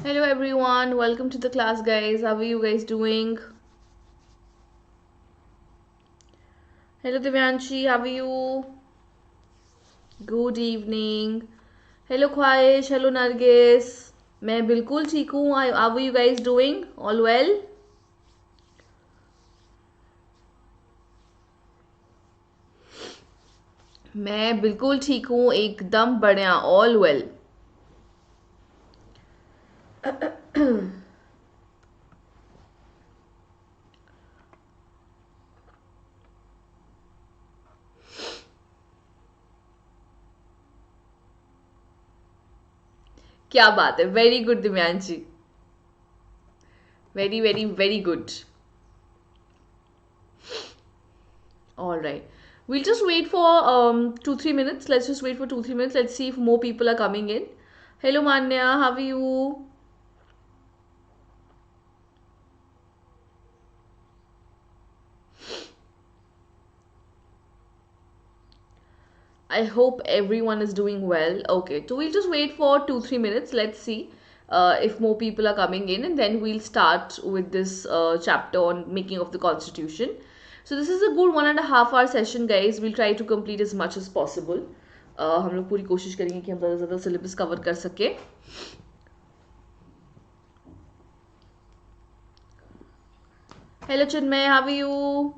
Hello everyone, welcome to the class guys. How are you guys doing? Hello Divyanshi, how are you? Good evening. Hello Khwahish, hello Nargis. मैं बिल्कुल ठीक हूँ. How are you guys doing? All well? मैं बिल्कुल ठीक हूँ, एकदम बढ़िया. All well. क्या बात है. Very good Divyanshi. Very good. All right. We'll just wait for 2-3 minutes. Let's just wait for 2-3 minutes. Let's see if more people are coming in. Hello Manya, how are you? I hope everyone is doing well. Okay, so we'll just wait for 2-3 minutes. Let's see if more people are coming in, and then we'll start with this chapter on making of the Constitution. So this is a good 1.5 hour session, guys. We'll try to complete as much as possible. हम लोग पूरी कोशिश करेंगे कि हम ज़्यादा से ज़्यादा सिलेबस कवर कर सके. Hello Chinmay, how are you?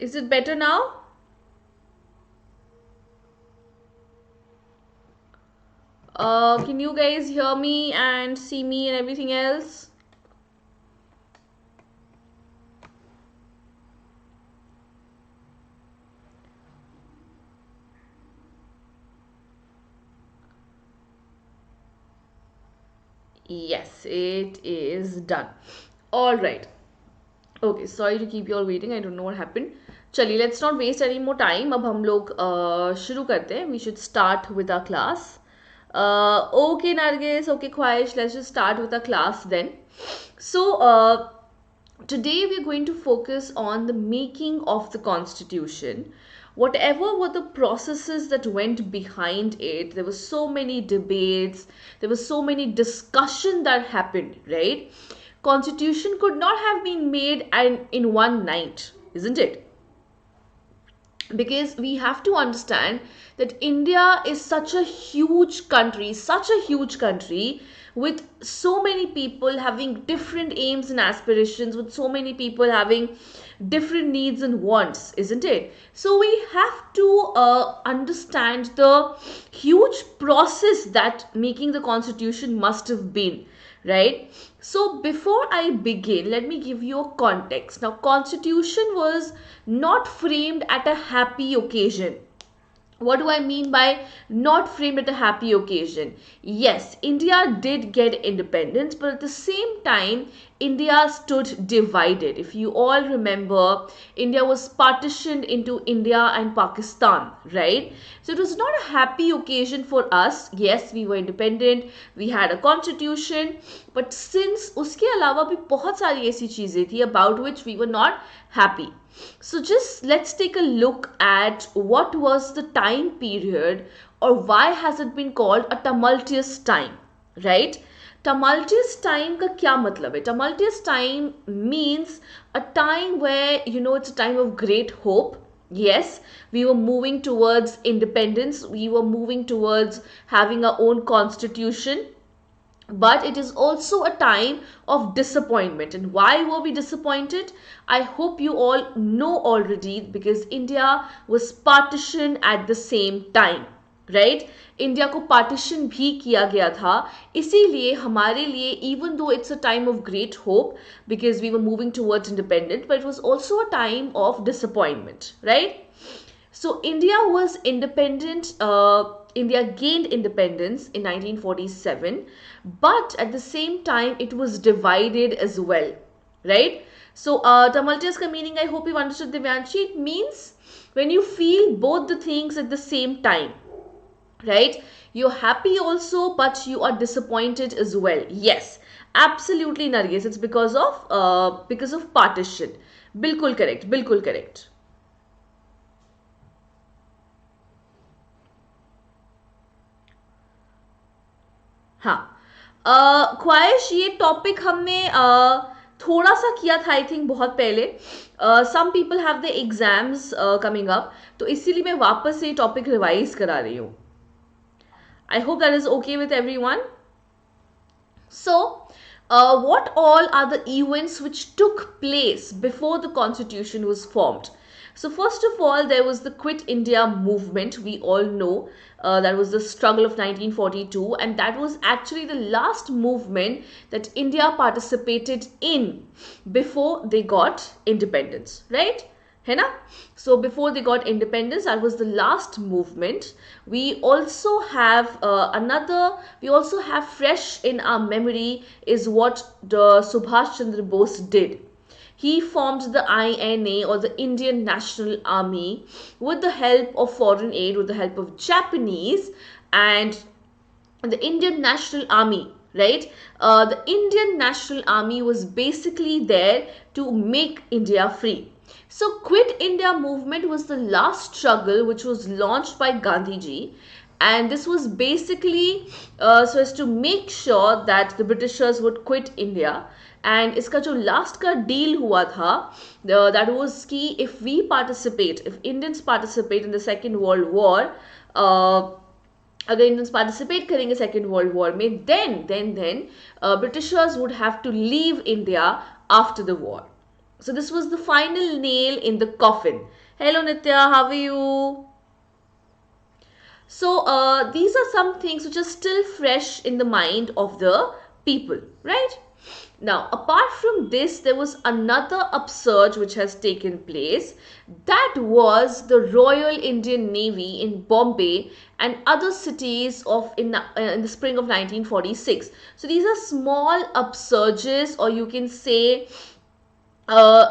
Is it better now? Can you guys hear me and see me and everything else? Yes, it is done. All right. Okay, sorry to keep you all waiting. I don't know what happened. चलिए, let's not waste any more time. अब हम लोग शुरू करते हैं. We should start with our class. Okay, Nargis. Okay, Khwahish. Let's just start with our class then. So, today we're going to focus on the making of the Constitution. Whatever were the processes that went behind it, there were so many debates, there was so many discussion that happened, right? Constitution could not have been made in one night, isn't it? Because we have to understand that India is such a huge country with so many people having different aims and aspirations, with so many people having different needs and wants, isn't it? So we have to understand the huge process that making the constitution must have been, right? So before I begin, let me give you a context. Now, constitution was not framed at a happy occasion. What do I mean by not framed at a happy occasion? Yes, India did get independence, but at the same time, India stood divided. If you all remember, India was partitioned into India and Pakistan, right? So it was not a happy occasion for us. Yes, we were independent, we had a constitution, but since uske alawa bhi bahut sari aisi cheezein thi about which we were not happy. So just let's take a look at what was the time period, or why has it been called a tumultuous time, right? Tumultuous time का क्या मतलब है? Tumultuous time means a time where, it's a time of great hope. Yes, we were moving towards independence. We were moving towards having our own constitution. But it is also a time of disappointment. And why were we disappointed? I hope you all know already, because India was partitioned at the same time, right? India को partition भी किया गया था. इसीलिए हमारे लिए, even though it's a time of great hope because we were moving towards independence, but it was also a time of disappointment, right? So India was independent India gained independence in 1947, but at the same time it was divided as well, right? So tumultuous ka meaning, I hope you've understood, Divyanshi. It means when you feel both the things at the same time, right? You're happy also, but you are disappointed as well. Yes, absolutely, Nargis. It's because of partition. Bilkul correct. Bilkul correct. हाँ, ख्वाहिश ये topic हमने थोड़ा सा किया था आई think बहुत पहले. Some people have the exams coming up, तो इसीलिए मैं वापस से टॉपिक रिवाइज करा रही हूँ. I hope that is okay with everyone. So, what all are the events which took place before the constitution was formed? So, first of all, there was the Quit India movement. We all know that was the struggle of 1942, and that was actually the last movement that India participated in before they got independence, right? है ना? So before they got independence, that was the last movement. We also have we also have fresh in our memory is what the Subhash Chandra Bose did. He formed the INA, or the Indian National Army, with the help of foreign aid, with the help of Japanese, and the Indian National Army, right? The Indian National Army was basically there to make India free. So Quit India movement was the last struggle which was launched by Gandhiji, and this was basically so as to make sure that the Britishers would quit India. And इसका जो last का deal हुआ था, that was कि if Indians participate in the Second World War, अगर Indians participate करेंगे Second World War में, then Britishers would have to leave India after the war. So this was the final nail in the coffin. Hello Nitya, how are you? So these are some things which are still fresh in the mind of the people, right? Now, apart from this, there was another upsurge which has taken place. That was the Royal Indian Navy in Bombay and other cities in the spring of 1946. So these are small upsurges, or you can say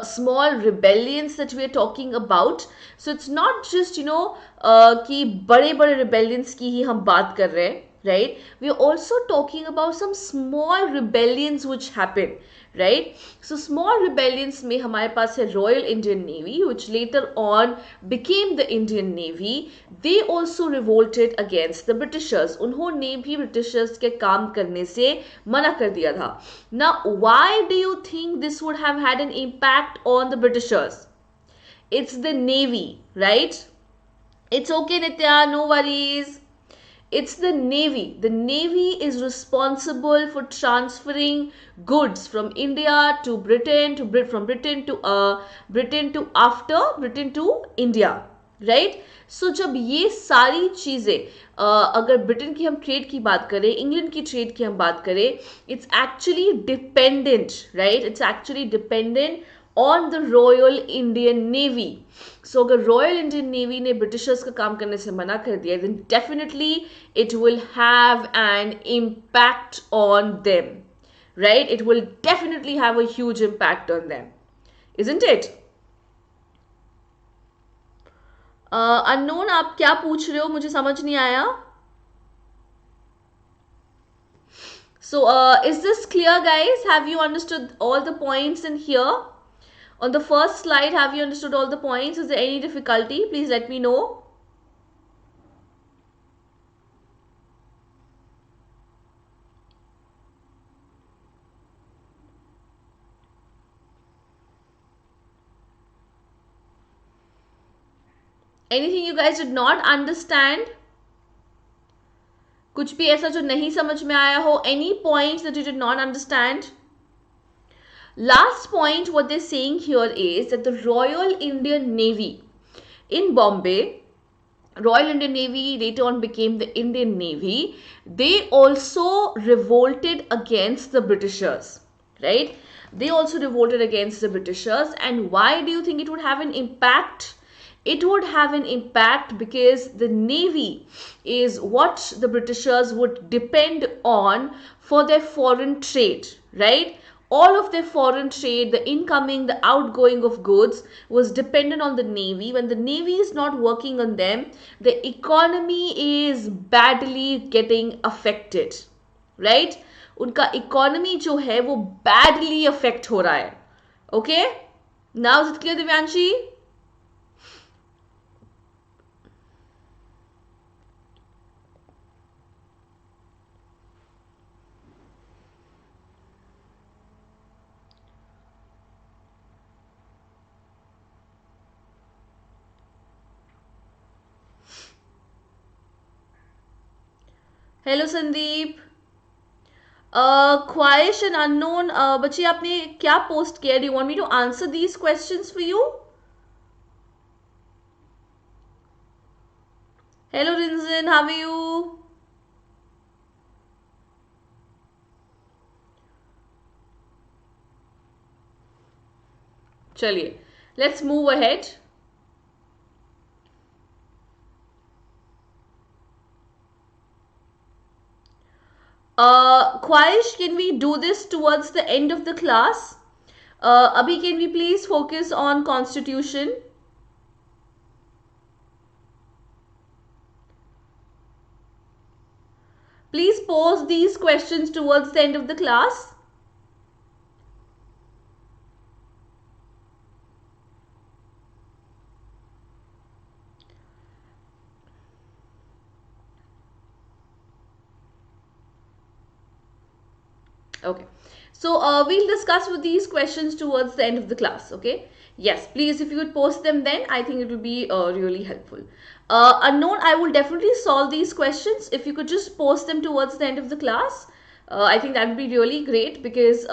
small rebellions that we are talking about. So it's not just कि बड़े rebellions की ही हम बात कर रहे हैं, right? We are also talking about some small rebellions which happen, right? So small rebellions में हमारे पास है Royal Indian Navy, which later on became the Indian Navy. They also revolted against the Britishers. उन्होंने भी Britishers के काम करने से मना कर दिया था. Now, why do you think this would have had an impact on the Britishers? It's the Navy, right? It's okay, Nitya, no worries. It's the Navy. The Navy is responsible for transferring goods from India to Britain, from Britain to India, right? So जब ये सारी चीज़ें अगर Britain की हम trade की बात करें, इंग्लैंड की ट्रेड की हम बात करें, it's actually dependent, right? It's actually dependent on the Royal Indian Navy. So अगर Royal Indian Navy ने Britishers का काम करने से मना कर दिया, then definitely it will have an impact on them, right? It will definitely have a huge impact on them, isn't it? Unknown, आप क्या पूछ रहे हो? मुझे समझ नहीं आया. So is this clear, guys? Have you understood all the points in here? On the first slide, have you understood all the points? Is there any difficulty? Please let me know. Anything you guys did not understand? कुछ भी ऐसा जो नहीं समझ में आया हो? Any points that you did not understand? Last point, what they're saying here is that the Royal Indian Navy in Bombay, Royal Indian Navy later on became the Indian Navy, they also revolted against the Britishers, right? They also revolted against the Britishers. And why do you think it would have an impact? It would have an impact because the navy is what the Britishers would depend on for their foreign trade, right? All of their foreign trade, the incoming, the outgoing of goods was dependent on the navy. When the navy is not working on them, the economy is badly getting affected, right? उनका economy जो है वो badly affect हो रहा है. Okay? Now is it clear, Divyanshi? Hello Sandeep. Khwahish and unknown, बच्चे आपने क्या पोस्ट किया? Do you want me to answer these questions for you? Hello Rinzen, how are you? चलिए, let's move ahead. Khwahish, can we do this towards the end of the class? Abhi, can we please focus on constitution? Please pose these questions towards the end of the class. Okay, so we'll discuss with these questions towards the end of the class. Okay, yes, please, if you would post them, then I think it will be really helpful. Unknown, I will definitely solve these questions. If you could just post them towards the end of the class, I think that would be really great, because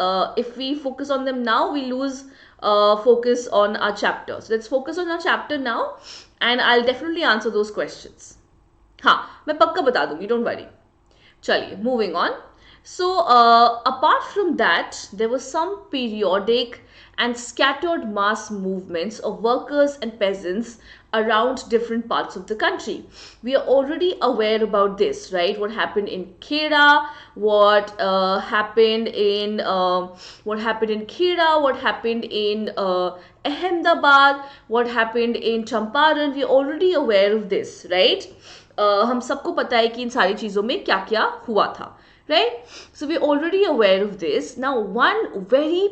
if we focus on them now, we lose focus on our chapter. So let's focus on our chapter now, and I'll definitely answer those questions. हाँ, मैं पक्का बता दूंगी, don't worry. चलिए, moving on. So apart from that, there were some periodic and scattered mass movements of workers and peasants around different parts of the country. We are already aware about this, right? What happened in Khera, what happened in Khera, what happened in Ahmedabad, what happened in Champaran. We are already aware of this, right? हम सबको पता है कि इन सारी चीज़ों में क्या क्या हुआ था, right? So we're already aware of this. Now, one very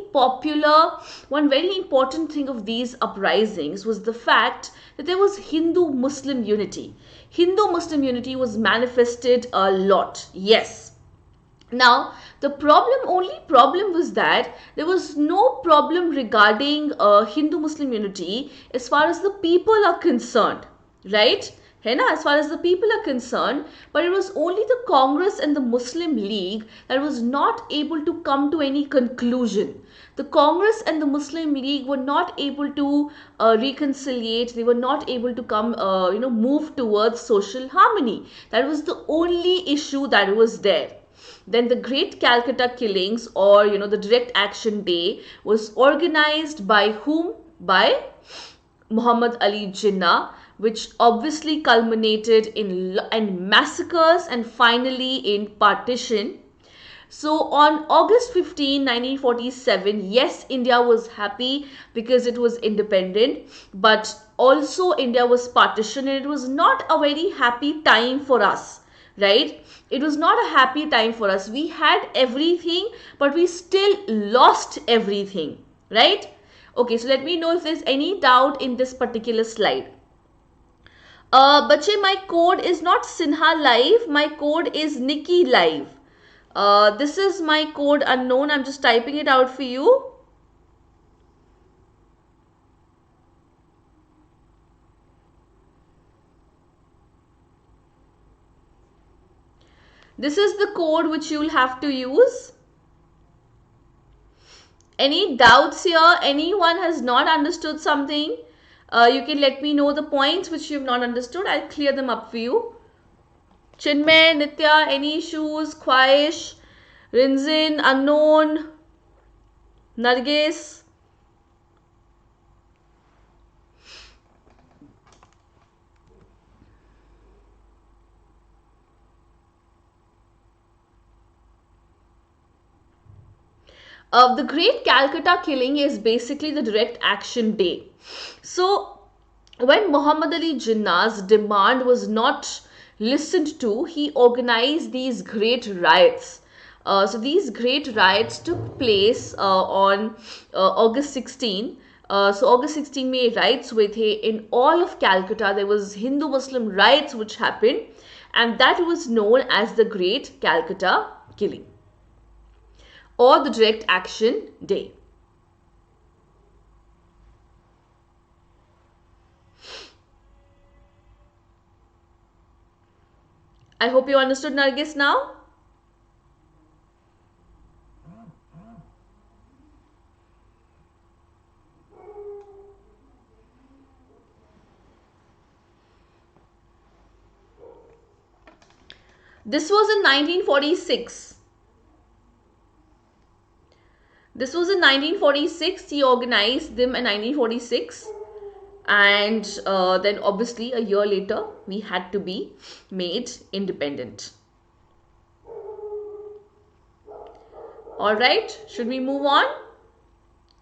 important thing of these uprisings was the fact that there was Hindu-Muslim unity. Hindu-Muslim unity was manifested a lot, yes. Now, the only problem was that there was no problem regarding Hindu-Muslim unity as far as the people are concerned, right? है ना, as far as the people are concerned, but it was only the Congress and the Muslim League that was not able to come to any conclusion. The Congress and the Muslim League were not able to reconciliate. They were not able to come, move towards social harmony. That was the only issue that was there. Then the Great Calcutta Killings, or the Direct Action Day, was organized by whom? By Muhammad Ali Jinnah, which obviously culminated in massacres and finally in partition. So on August 15, 1947, yes, India was happy because it was independent, but also India was partitioned, and it was not a very happy time for us, right? It was not a happy time for us. We had everything, but we still lost everything, right? Okay, so let me know if there's any doubt in this particular slide. Bache, my code is not Sinha Live. My code is NICKYLIVE. This is my code unknown. I'm just typing it out for you. This is the code which you will have to use. Any doubts here? Anyone has not understood something? You can let me know the points which you have not understood. I'll clear them up for you. Chinmay, Nitya, any issues? Khwahish, Rinzin, Unknown, Nargis. The Great Calcutta Killing is basically the direct action day. So when Muhammad Ali Jinnah's demand was not listened to, he organized these great riots. So these great riots took place on August 16. So August 16 में riots हुए थे in all of Calcutta. There was Hindu-Muslim riots which happened, and that was known as the Great Calcutta Killing or the Direct Action Day. I hope you understood, Nargis, now. This was in 1946. This was in 1946. He organized them in 1946. And then obviously a year later, we had to be made independent. All right, should we move on?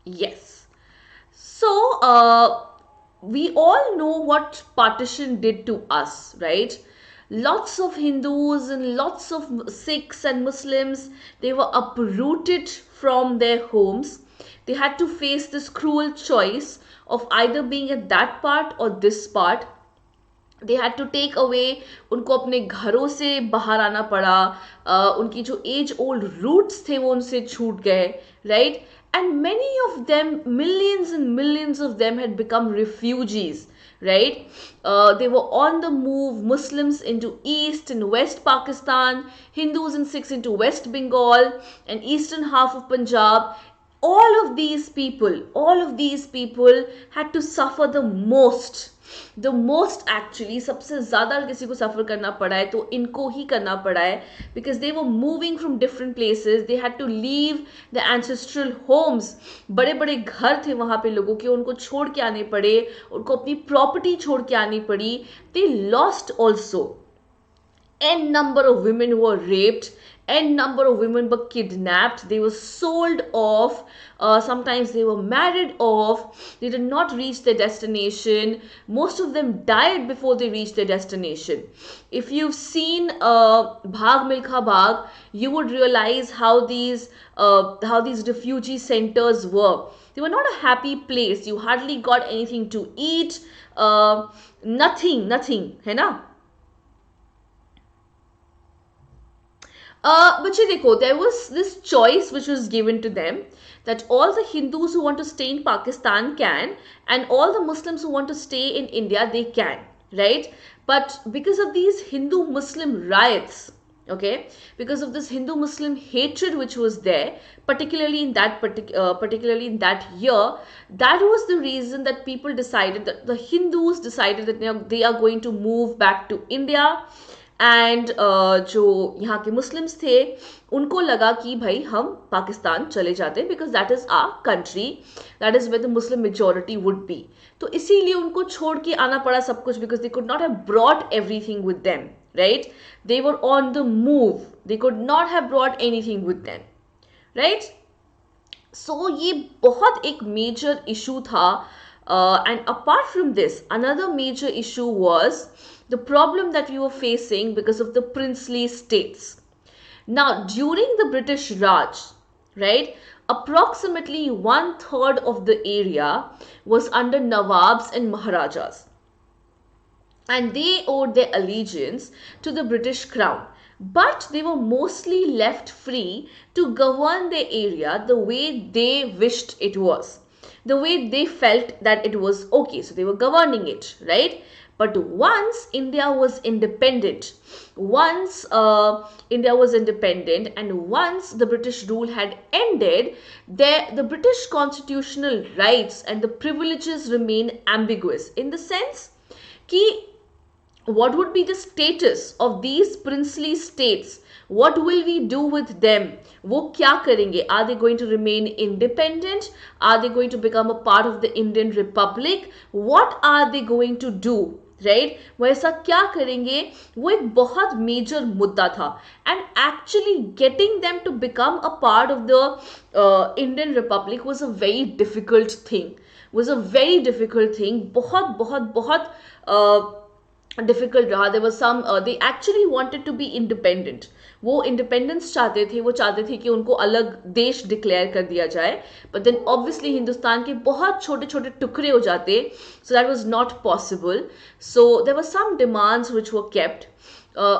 Yes. So, we all know what partition did to us, right? Lots of Hindus and lots of Sikhs and Muslims, they were uprooted from their homes. They had to face this cruel choice of either being at that part or this part. They had to take away, उनको अपने घरों से बाहर आना पड़ा, उनकी जो age old roots थे वो उनसे छूट गए, right? And many of them, millions and millions of them had become refugees, right? They were on the move, Muslims into East and West Pakistan, Hindus and Sikhs into West Bengal and eastern half of Punjab. All of these people had to suffer the most actually. सबसे ज़्यादा किसी को suffer करना पड़ा है तो इनको ही करना पड़ा है, because they were moving from different places. They had to leave the ancestral homes. बड़े बड़े घर थे वहाँ पे लोगों के, उनको छोड़ के आने पड़े, उनको अपनी property छोड़ के आनी पड़ी. They lost also. N number of women were raped, N number of women were kidnapped, they were sold off, sometimes they were married off, they did not reach their destination, most of them died before they reached their destination. If you've seen Bhag Milkha Bhag, you would realize how these refugee centers were. They were not a happy place. You hardly got anything to eat, nothing, है ना? बच्चे देखो, there was this choice which was given to them that all the Hindus who want to stay in Pakistan can, and all the Muslims who want to stay in India, they can, right? But because of these Hindu-Muslim riots, okay, because of this Hindu-Muslim hatred which was there, particularly in that year, that was the reason that people decided, that the Hindus decided that they are going to move back to India. And जो यहाँ के Muslims थे उनको लगा कि भाई हम पाकिस्तान चले जाते हैं, because that is our country, that is where the Muslim majority would be. तो इसीलिए उनको छोड़ के आना पड़ा सब कुछ, because they could not have brought everything with them, right? They were on the move, they could not have brought anything with them, right? So ये बहुत एक मेजर इशू था. And apart from this, another major issue was the problem that we were facing because of the princely states. Now, during the British Raj, right, approximately 1/3 of the area was under Nawabs and Maharajas, and they owed their allegiance to the British crown. But they were mostly left free to govern their area the way they wished it was, the way they felt that it was okay. So they were governing it, right? But once India was independent, and once the British rule had ended, the British constitutional rights and the privileges remain ambiguous, in the sense कि what would be the status of these princely states? What will we do with them? वो क्या करेंगे? Are they going to remain independent? Are they going to become a part of the Indian Republic? What are they going to do? Right वो ऐसा क्या करेंगे, वो एक बहुत मेजर मुद्दा था. And actually getting them to become a part of the Indian republic was a very difficult thing, was a very difficult thing, बहुत बहुत बहुत डिफिकल्ट रहा. There was some they actually wanted to be independent, वो independence चाहते थे, वो चाहते थे कि उनको अलग देश डिक्लेयर कर दिया जाए, बट देन ऑब्वियसली हिंदुस्तान के बहुत छोटे छोटे टुकड़े हो जाते, so that was not possible. So there were some demands which were kept.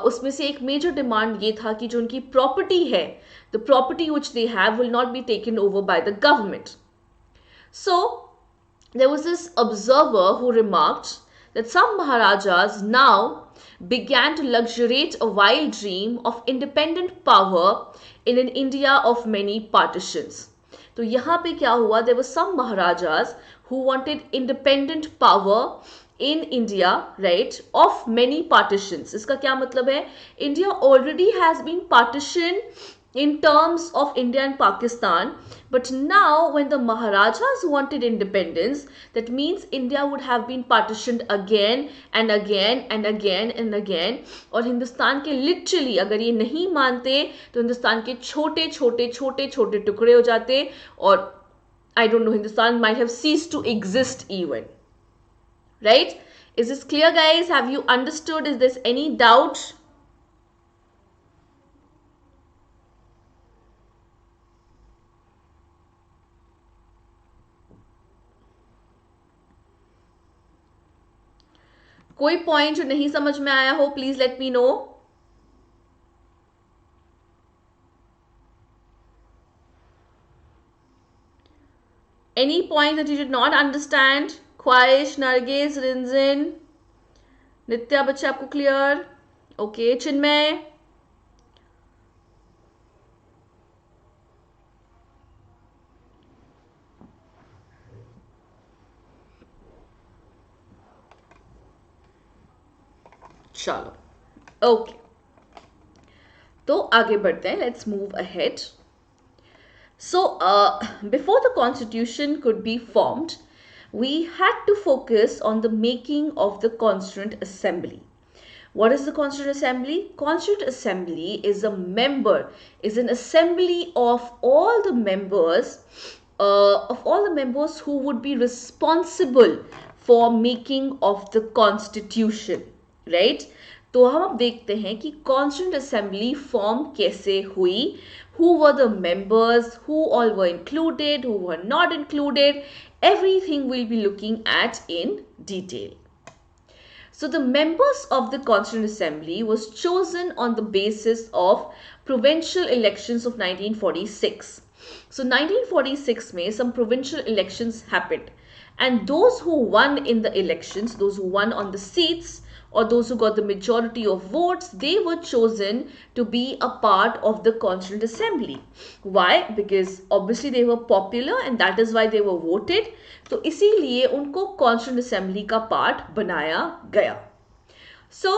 उसमें से एक मेजर डिमांड ये था कि जो उनकी प्रॉपर्टी है, the property which they have will not be taken over by the government. So there was this observer who remarked that some Maharajas now began to luxuriate a wild dream of independent power in an India of many partitions. तो यहाँ पे क्या हुआ, there were some Maharajas who wanted independent power in India, right, of many partitions. इसका क्या मतलब है, India already has been partitioned in terms of India and Pakistan, but now when the Maharajas wanted independence, that means India would have been partitioned again and again and again and again. और हिंदुस्तान के literally अगर ये नहीं मानते तो हिंदुस्तान के छोटे छोटे छोटे छोटे टुकड़े हो जाते, और I don't know, Hindustan might have ceased to exist even. Right? Is this clear, guys? Have you understood? Is there any doubt? कोई पॉइंट जो नहीं समझ में आया हो, please let me know. Any point that you did not understand? ख्वाहिश, नरगिस, रिंजिन, नित्या, बच्चे आपको क्लियर? ओके, चिन्मय. चलो ओके, तो आगे बढ़ते हैं. Let's move ahead. So before the constitution could be formed, we had to focus on the making of the Constituent Assembly. What is the Constituent Assembly? Constituent Assembly is an assembly of all the members who would be responsible for making of the Constitution, right? तो हम अब देखते हैं कि Constituent Assembly form कैसे हुई, who were the members, who all were included, who were not included. Everything we'll be looking at in detail. So the members of the Constituent Assembly was chosen on the basis of Provincial Elections of 1946. So 1946 में some provincial elections happened, and those who won in the elections, those who won on the seats, or those who got the majority of votes, they were chosen to be a part of the Constituent Assembly. Why? Because obviously they were popular and that is why they were voted. तो इसीलिए उनको Constituent Assembly का part बनाया गया. So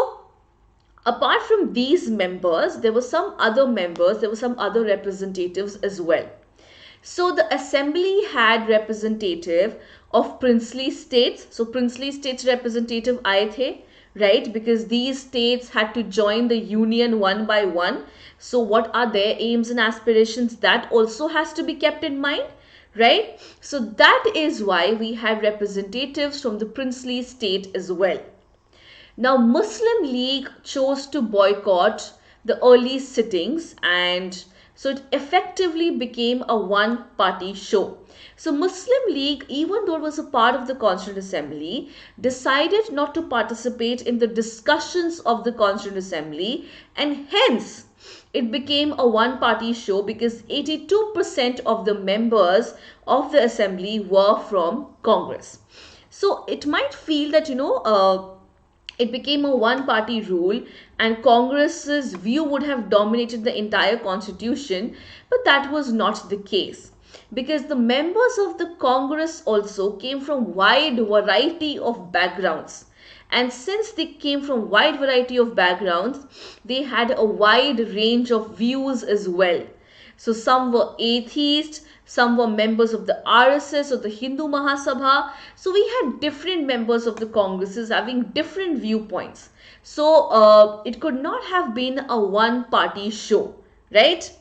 apart from these members, there were some other members, there were some other representatives as well. So the assembly had representative of princely states. So princely states representative आए थे, right? Because these states had to join the union one by one. So what are their aims and aspirations? That also has to be kept in mind, right? So that is why we had representatives from the princely state as well. Now Muslim League chose to boycott the early sittings, and so it effectively became a one-party show. So Muslim League, even though it was a part of the Constituent Assembly, decided not to participate in the discussions of the Constituent Assembly, and hence it became a one-party show because 82% of the members of the assembly were from Congress. So it might feel that, it became a one-party rule and Congress's view would have dominated the entire constitution, but that was not the case, because the members of the Congress also came from wide variety of backgrounds, and since they came from wide variety of backgrounds, they had a wide range of views as well. So some were atheists, some were members of the RSS or the Hindu Mahasabha. So we had different members of the Congresses having different viewpoints. So it could not have been a one party show, right?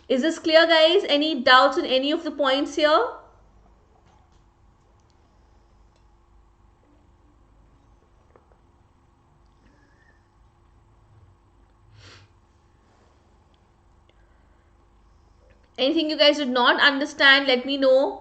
Is this clear, guys? Any doubts on any of the points here? Anything you guys did not understand, let me know.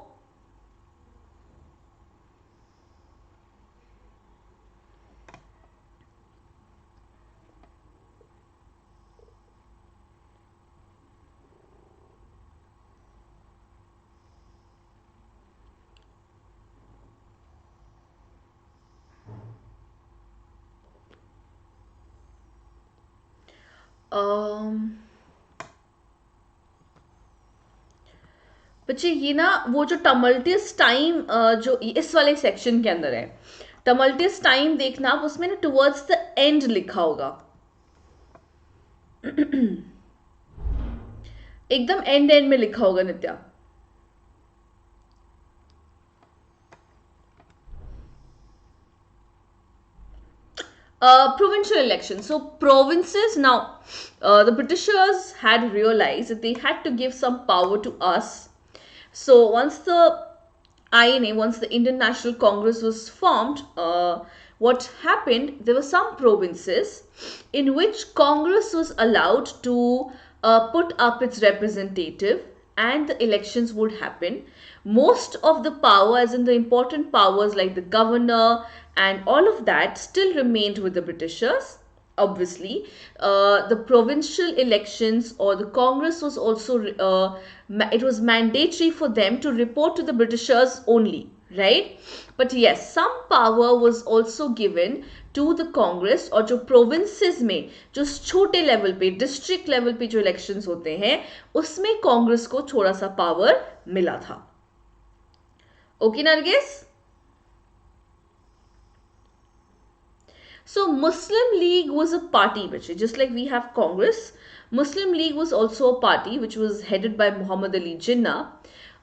बच्चे ये ना वो जो टमल्टियस time जो इस वाले section के अंदर है, टमल्टियस टाइम देखना, उसमें ना टुवर्ड्स द एंड लिखा होगा, एकदम एंड में लिखा होगा नित्या. Provincial elections. So provinces now, the Britishers had realized that they had to give some power to us. So once the INA, once the Indian National Congress was formed, what happened, there were some provinces in which Congress was allowed to put up its representative and the elections would happen. Most of the power, as in the important powers like the governor and all of that, still remained with the Britishers. Obviously, the provincial elections or the Congress was also, it was mandatory for them to report to the Britishers only, right? But yes, some power was also given to the Congress, और जो provinces में जो छोटे level पे district level पे जो elections होते हैं उसमें कांग्रेस को थोड़ा सा पावर मिला था. Okay Nargis? So Muslim League was a party, just like we have Congress. Muslim League was also a party which was headed by Muhammad Ali Jinnah.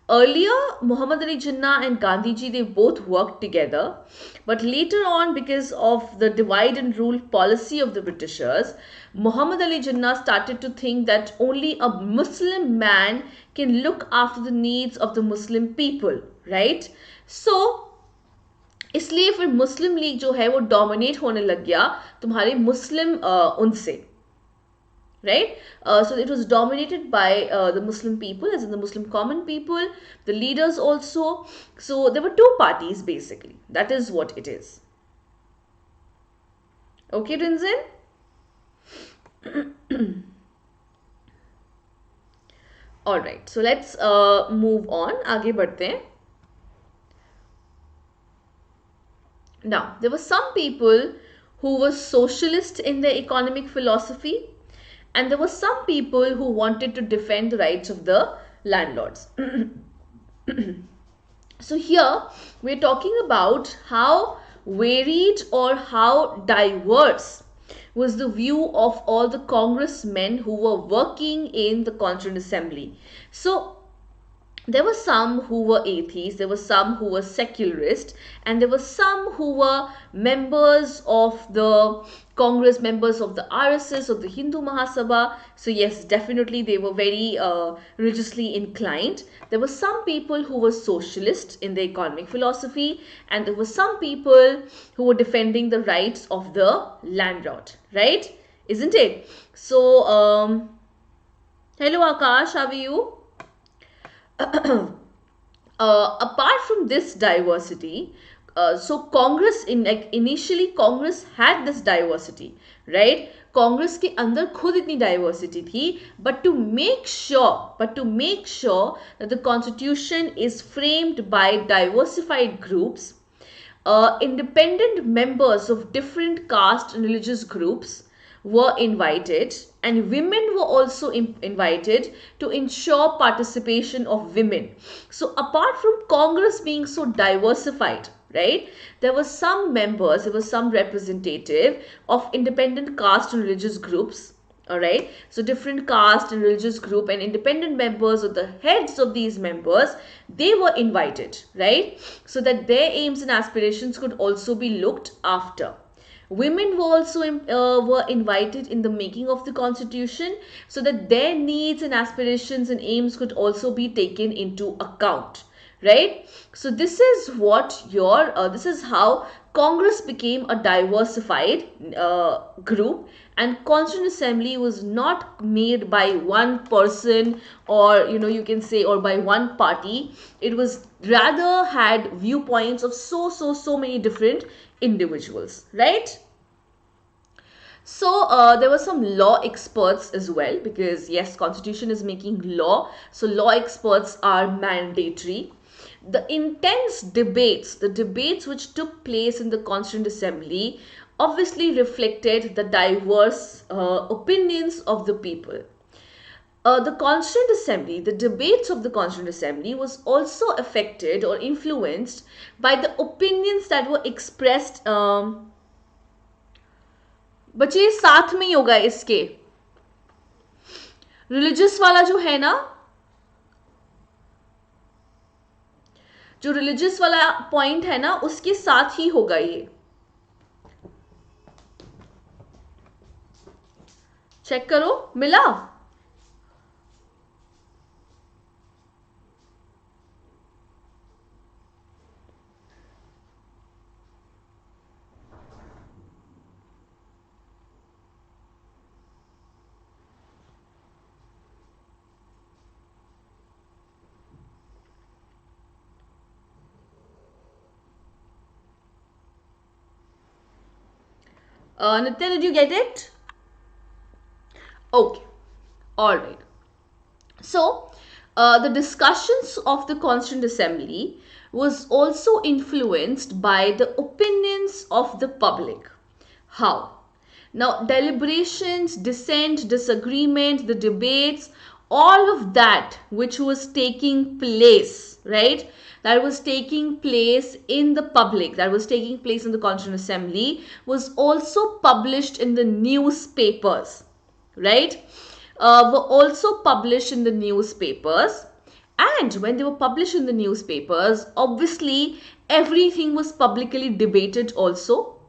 Earlier, Muhammad Ali Jinnah and Gandhiji, they both worked together. But later on, because of the divide and rule policy of the Britishers, Muhammad Ali Jinnah started to think that only a Muslim man can look after the needs of the Muslim people, right? So, इसलिए फिर मुस्लिम league जो है वो dominate होने लग गया तुम्हारे मुस्लिम उनसे, right? So it was dominated by the Muslim people, as in the Muslim common people, the leaders also. So there were two parties basically. That is what it is. Okay, Rinzin? Alright, so let's move on. आगे बढ़ते हैं. Now, there were some people who were socialist in their economic philosophy, and there were some people who wanted to defend the rights of the landlords. So here, we're talking about how varied or how diverse was the view of all the congressmen who were working in the Constituent Assembly. So, there were some who were atheists, there were some who were secularists, and there were some who were members of the Congress, members of the RSS, of the Hindu Mahasabha. So yes, definitely they were very religiously inclined. There were some people who were socialists in their economic philosophy, and there were some people who were defending the rights of the landlord, right? Isn't it? So, hello Akash, how are you? Apart from this diversity, so Congress initially Congress had this diversity, right? Congress के अंदर खुद इतनी diversity थी, but to make sure that the constitution is framed by diversified groups, independent members of different caste and religious groups were invited, and women were also invited to ensure participation of women. So apart from Congress being so diversified, right, there were some members, there was some representative of independent caste and religious groups All right, so different caste and religious group and independent members, or the heads of these members, they were invited, right, so that their aims and aspirations could also be looked after. Women were also were invited in the making of the constitution, so that their needs and aspirations and aims could also be taken into account, right. So this is what your this is how Congress became a diversified group, and Constituent Assembly was not made by one person, or you can say, or by one party. It was rather had viewpoints of so many different individuals, right. So there were some law experts as well, because yes, constitution is making law, so law experts are mandatory. The intense debates, the debates which took place in the Constituent Assembly, obviously reflected the diverse opinions of the people. The Constituent Assembly, the debates of the Constituent Assembly was also affected or influenced by the opinions that were expressed. बच्चे ये साथ में ही होगा इसके, religious वाला जो है ना, जो रिलीजियस वाला पॉइंट है ना, उसके साथ ही होगा ये. चेक करो, मिला. Nitya, did you get it? Okay, all right. So, the discussions of the Constituent Assembly was also influenced by the opinions of the public. How? Now, deliberations, dissent, disagreement, the debates, all of that which was taking place, right? That was taking place in the public, that was taking place in the Constituent Assembly, was also published in the newspapers, right? Were also published in the newspapers. And when they were published in the newspapers, obviously everything was publicly debated also.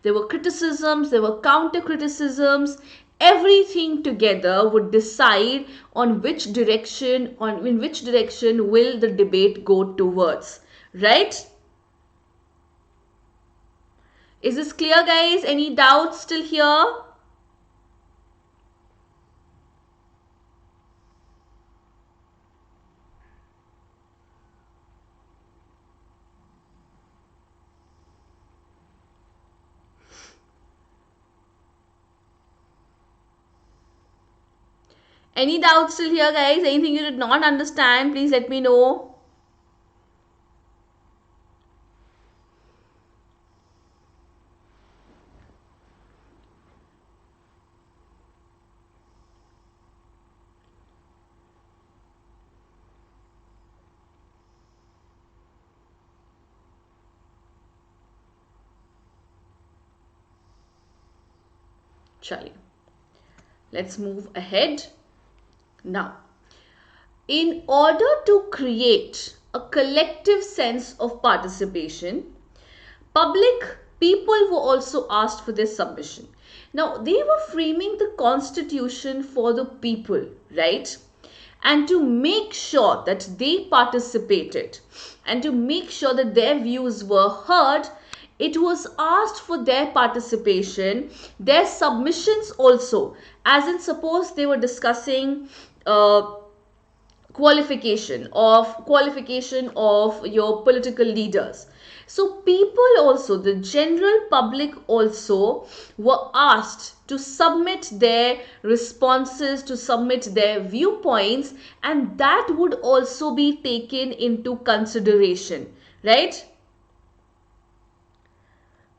There were criticisms, there were counter criticisms. Everything together would decide on which direction, in which direction will the debate go towards, right? Is this clear, guys? Any doubts still here? Any doubts still here, guys? Anything you did not understand, please let me know. Chaliye. Let's move ahead. Now, in order to create a collective sense of participation, public people were also asked for their submission. Now, they were framing the constitution for the people, right? And to make sure that they participated and to make sure that their views were heard, it was asked for their participation, their submissions also. As in, suppose they were discussing qualification of your political leaders. So people also, the general public also, were asked to submit their responses, to submit their viewpoints, and that would also be taken into consideration, right?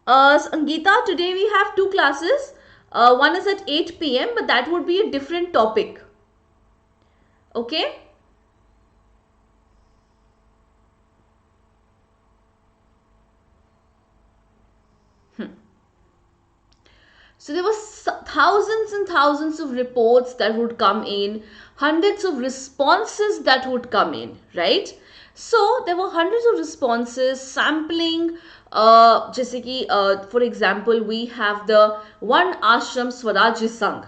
Sangeeta, today we have two classes. One is at 8 p.m. but that would be a different topic. Okay? So there were thousands and thousands of reports that would come in, hundreds of responses that would come in, right? So there were hundreds of responses sampling, जैसे कि for example we have the one ashram Swaraj Sangh.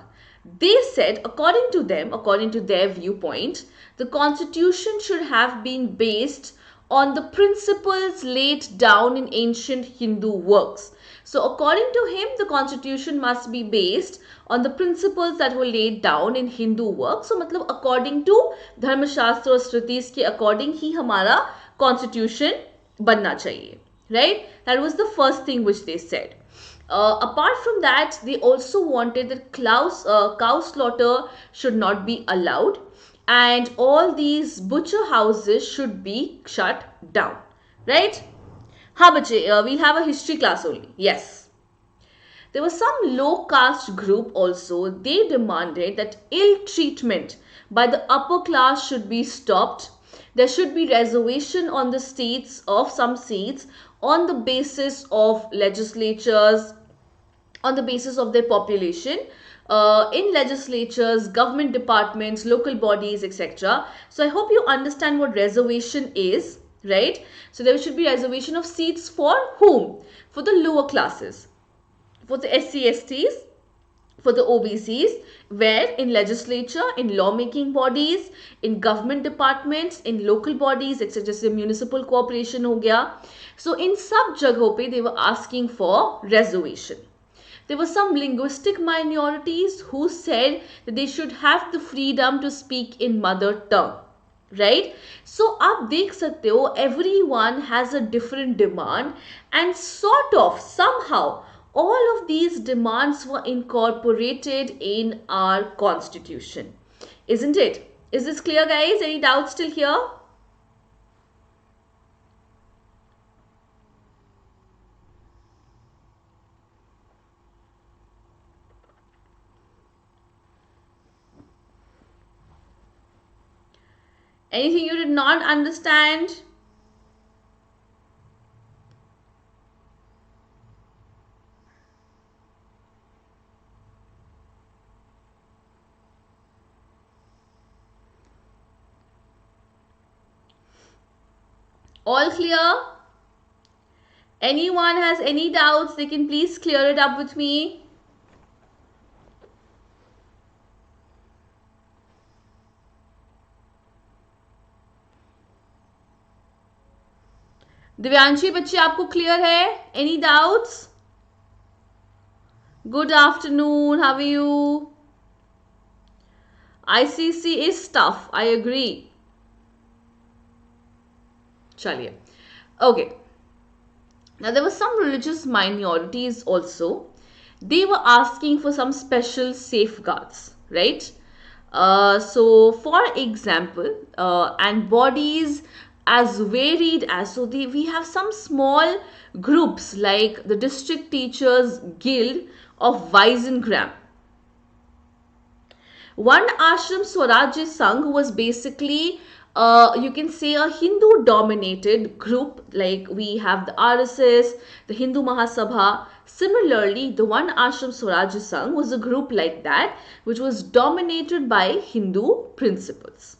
They said, according to them, according to their viewpoint, the constitution should have been based on the principles laid down in ancient Hindu works. So according to him, the constitution must be based on the principles that were laid down in Hindu works. So मतलब according to धर्म शास्त्र और श्रुतिस के according ही हमारा constitution बनना चाहिए, right? That was the first thing which they said. Apart from that, they also wanted that cow slaughter should not be allowed, and all these butcher houses should be shut down, right? हाँ बच्चे, we'll have a history class only. Yes. There was some low caste group also. They demanded that ill treatment by the upper class should be stopped. There should be reservation on the seats of some seats on the basis of legislatures, on the basis of their population, in legislatures, government departments, local bodies, etc. So I hope you understand what reservation is, right? So there should be reservation of seats for whom? For the lower classes, for the SC/STs, for the OBCs, where in legislature, in lawmaking bodies, in government departments, in local bodies, etc. जैसे municipal corporation हो गया. So in सब जगहों पे they were asking for reservation. There were some linguistic minorities who said that they should have the freedom to speak in mother tongue, right? So आप देख सकते हो, everyone has a different demand, and sort of somehow all of these demands were incorporated in our constitution, isn't it? Is this clear, guys? Any doubts still here? Anything you did not understand? All clear? Anyone has any doubts, they can please clear it up with me. Divyanshi बच्चे आपको clear है? Any doubts? Good afternoon, how are you? ICC is tough, I agree. चलिए. Okay. Now there were some religious minorities also. They were asking for some special safeguards, right? So for example, and bodies as varied as, so we have some small groups like the District Teachers Guild of Weizengram. One ashram Swaraj Sangh was basically you can say a Hindu dominated group, like we have the RSS, the Hindu Mahasabha. Similarly, the one ashram Swaraj Sangh was a group like that, which was dominated by Hindu principles.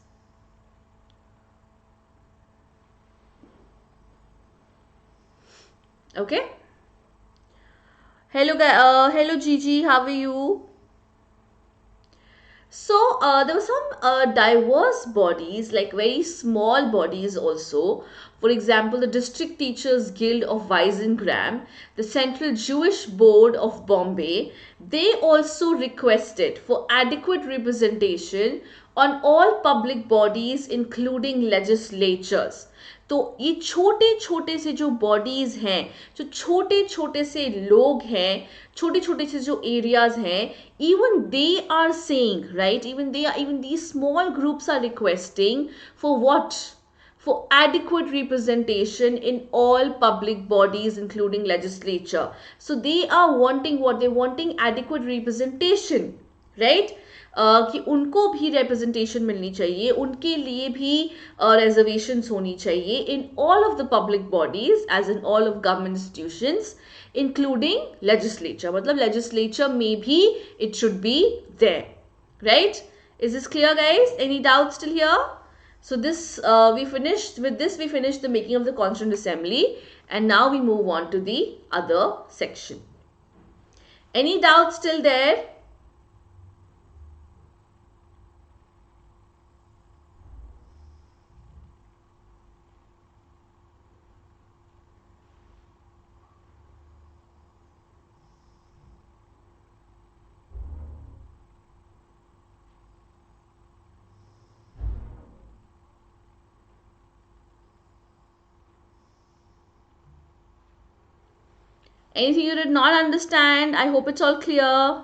Okay. Hello, hello Gigi, how are you? So there were some diverse bodies, like very small bodies also. For example, the District Teachers Guild of Weizengram, the Central Jewish Board of Bombay, they also requested for adequate representation on all public bodies including legislatures. तो ये छोटे छोटे से जो bodies हैं, जो छोटे छोटे से लोग हैं, छोटे छोटे से जो एरियाज हैं, even they are saying, right, even these small groups are requesting for what? For adequate representation in all public bodies including legislature. So they are wanting what? They're wanting adequate representation, right? कि उनको भी representation मिलनी चाहिए, उनके लिए भी reservations होनी चाहिए in all of the public bodies as in all of government institutions including legislature. मतलब legislature में भी it should be there, right? Is this clear, guys? Any doubts still here? So this we finished the making of the Constituent Assembly, and now we move on to the other section. Any doubts still there? Anything you did not understand? I hope it's all clear.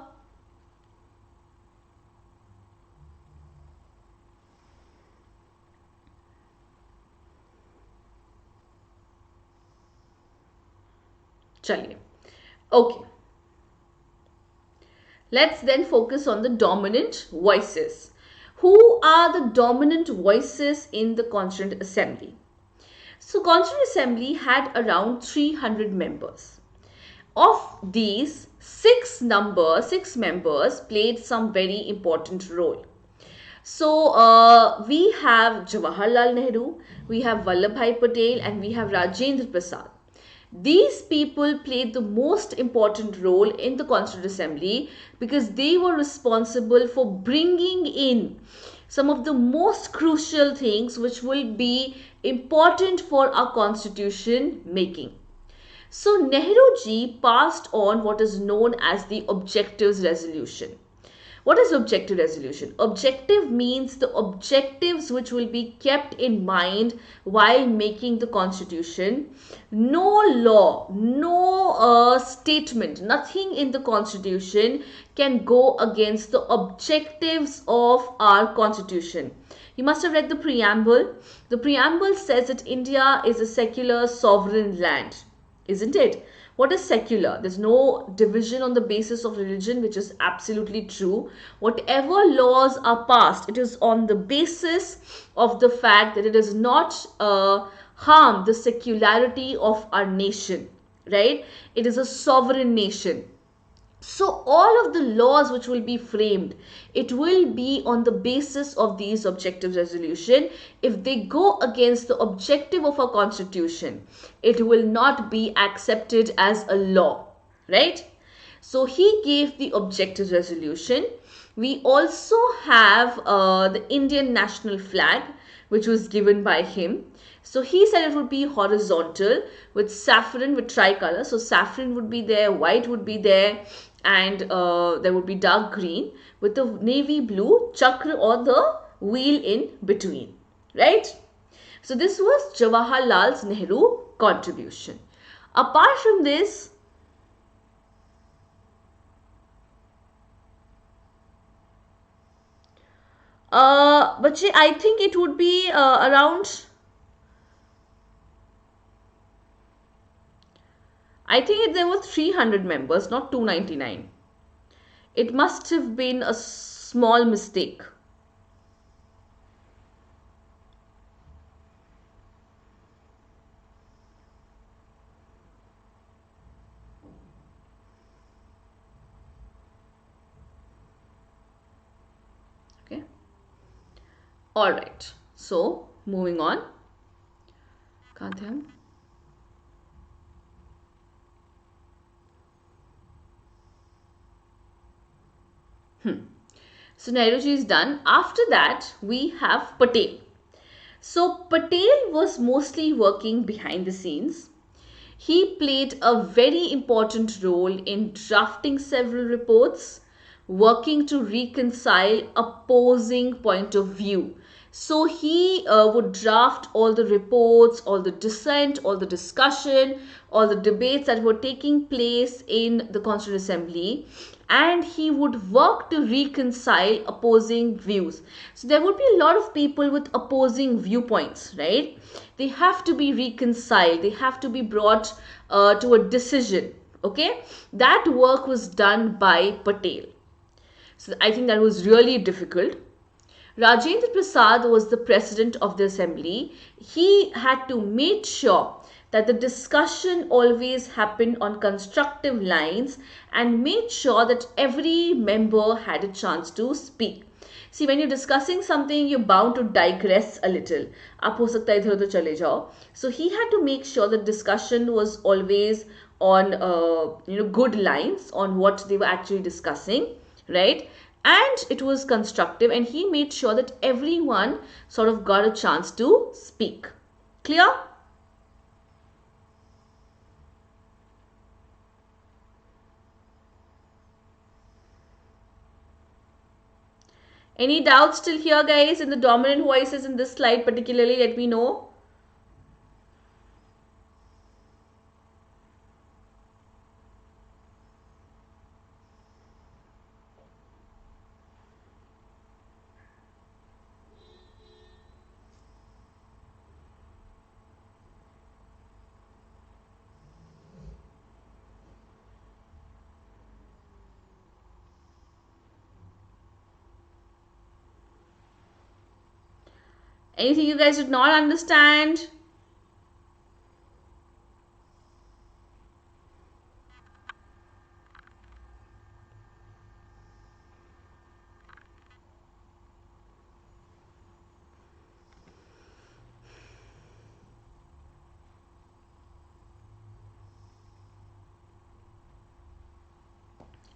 Chaliye. Okay. Let's then focus on the dominant voices. Who are the dominant voices in the Constituent Assembly? So Constituent Assembly had around 300 members. Of these, six members played some very important role. So we have Jawaharlal Nehru, we have Vallabhbhai Patel, and we have Rajendra Prasad. These people played the most important role in the Constituent Assembly because they were responsible for bringing in some of the most crucial things which will be important for our constitution making. So Nehru ji passed on what is known as the Objectives Resolution. What is objective resolution? Objective means the objectives which will be kept in mind while making the constitution. No law, no statement, nothing in the constitution can go against the objectives of our constitution. You must have read the preamble. The preamble says that India is a secular sovereign land, isn't it? What is secular? There's no division on the basis of religion, which is absolutely true. Whatever laws are passed, it is on the basis of the fact that it does not harm the secularity of our nation, right? It is a sovereign nation. So all of the laws which will be framed, it will be on the basis of these objective resolution. If they go against the objective of our constitution, it will not be accepted as a law, right? So he gave the objective resolution. We also have the Indian national flag, which was given by him. So he said it would be horizontal with saffron, with tricolor. So saffron would be there, white would be there, and there would be dark green with the navy blue chakra or the wheel in between, right? So this was Jawaharlal Nehru contribution. Apart from this, but I think it would be around, I think there were 300 members, not 299. It must have been a small mistake. Okay. All right. So moving on. Can't help. So Nehruji is done. After that, we have Patel. So Patel was mostly working behind the scenes. He played a very important role in drafting several reports, working to reconcile opposing point of view. So he would draft all the reports, all the dissent, all the discussion, all the debates that were taking place in the Constituent Assembly, and he would work to reconcile opposing views. So there would be a lot of people with opposing viewpoints, right? They have to be reconciled. They have to be brought to a decision, okay? That work was done by Patel. So I think that was really difficult. Rajendra Prasad was the president of the assembly. He had to make sure that the discussion always happened on constructive lines and made sure that every member had a chance to speak. See, when you're discussing something, you're bound to digress a little. आप हो सकता है इधर उधर चले जाओ. So he had to make sure that discussion was always on good lines on what they were actually discussing, right? And it was constructive, and he made sure that everyone sort of got a chance to speak. Clear? Any doubts still here, guys, in the dominant voices in this slide particularly? Let me know. Anything you guys did not understand?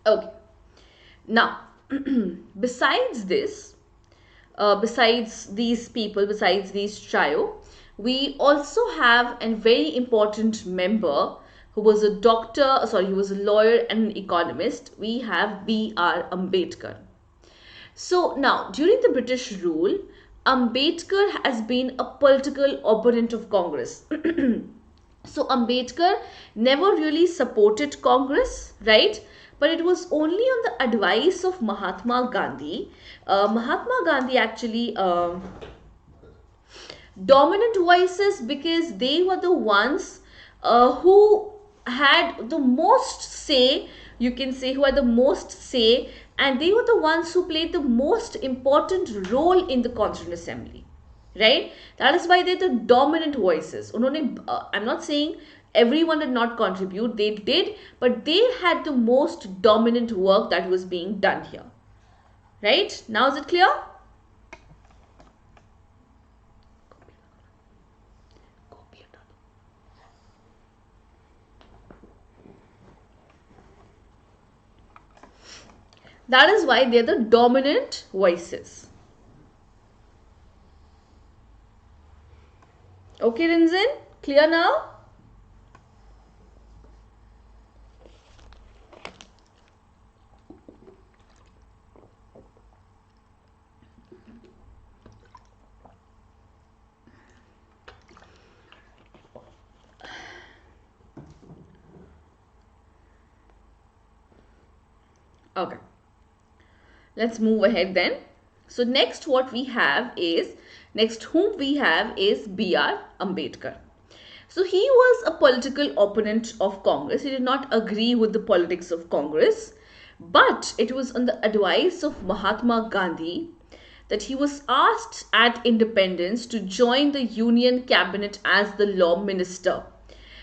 Okay. Now, besides this, besides these people, besides these trio, we also have a very important member who was a doctor, sorry, he was a lawyer and an economist. We have B.R. Ambedkar. So now, during the British rule, Ambedkar has been a political opponent of Congress. So Ambedkar never really supported Congress, right? But it was only on the advice of Mahatma Gandhi. Mahatma Gandhi actually dominant voices because they were the ones who had the most say, you can say, who had the most say, and they were the ones who played the most important role in the Constituent Assembly, right? That is why they're the dominant voices. I'm not saying everyone did not contribute, they did, but they had the most dominant work that was being done here, right? Now is it clear? That is why they're the dominant voices. Okay, Rinzin? Clear now? Okay. Let's move ahead then. So next whom we have is B.R. Ambedkar. So he was a political opponent of Congress. He did not agree with the politics of Congress, but it was on the advice of Mahatma Gandhi that he was asked at independence to join the Union cabinet as the law minister.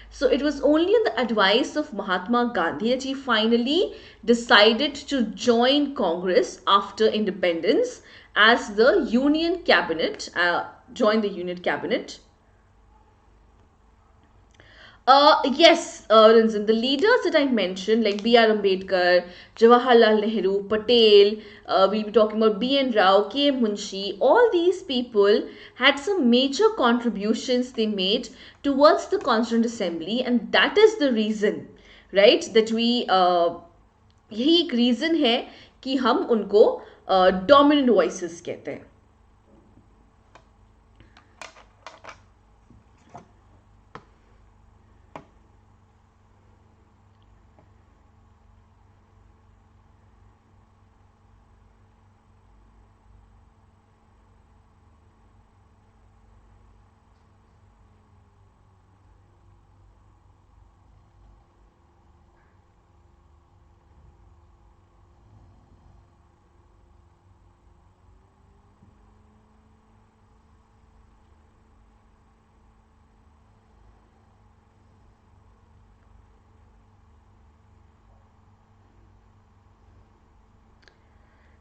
So it was only on the advice of Mahatma Gandhi that he finally decided to join Congress after independence as the Union cabinet, join the Union cabinet. Yes, Rinzan, the leaders that I mentioned, like B.R. Ambedkar, Jawaharlal Nehru, Patel, we'll be talking about B.N. Rao, K.M. Munshi, all these people had some major contributions they made towards the Constituent Assembly, and that is the reason, right, that यही एक reason है कि हम उनको dominant voices कहते हैं.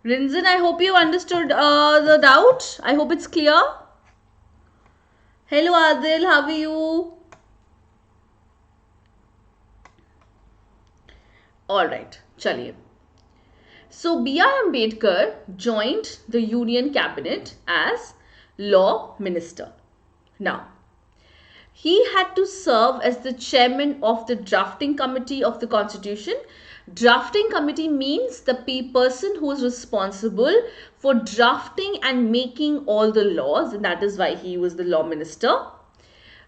Rinzan, I hope you understood the doubt. I hope it's clear. Hello Adil, how are you? Alright, chaliye. So B.R. Ambedkar joined the Union Cabinet as Law Minister. Now, he had to serve as the chairman of the drafting committee of the constitution. Drafting committee means the person who is responsible for drafting and making all the laws, and that is why he was the law minister.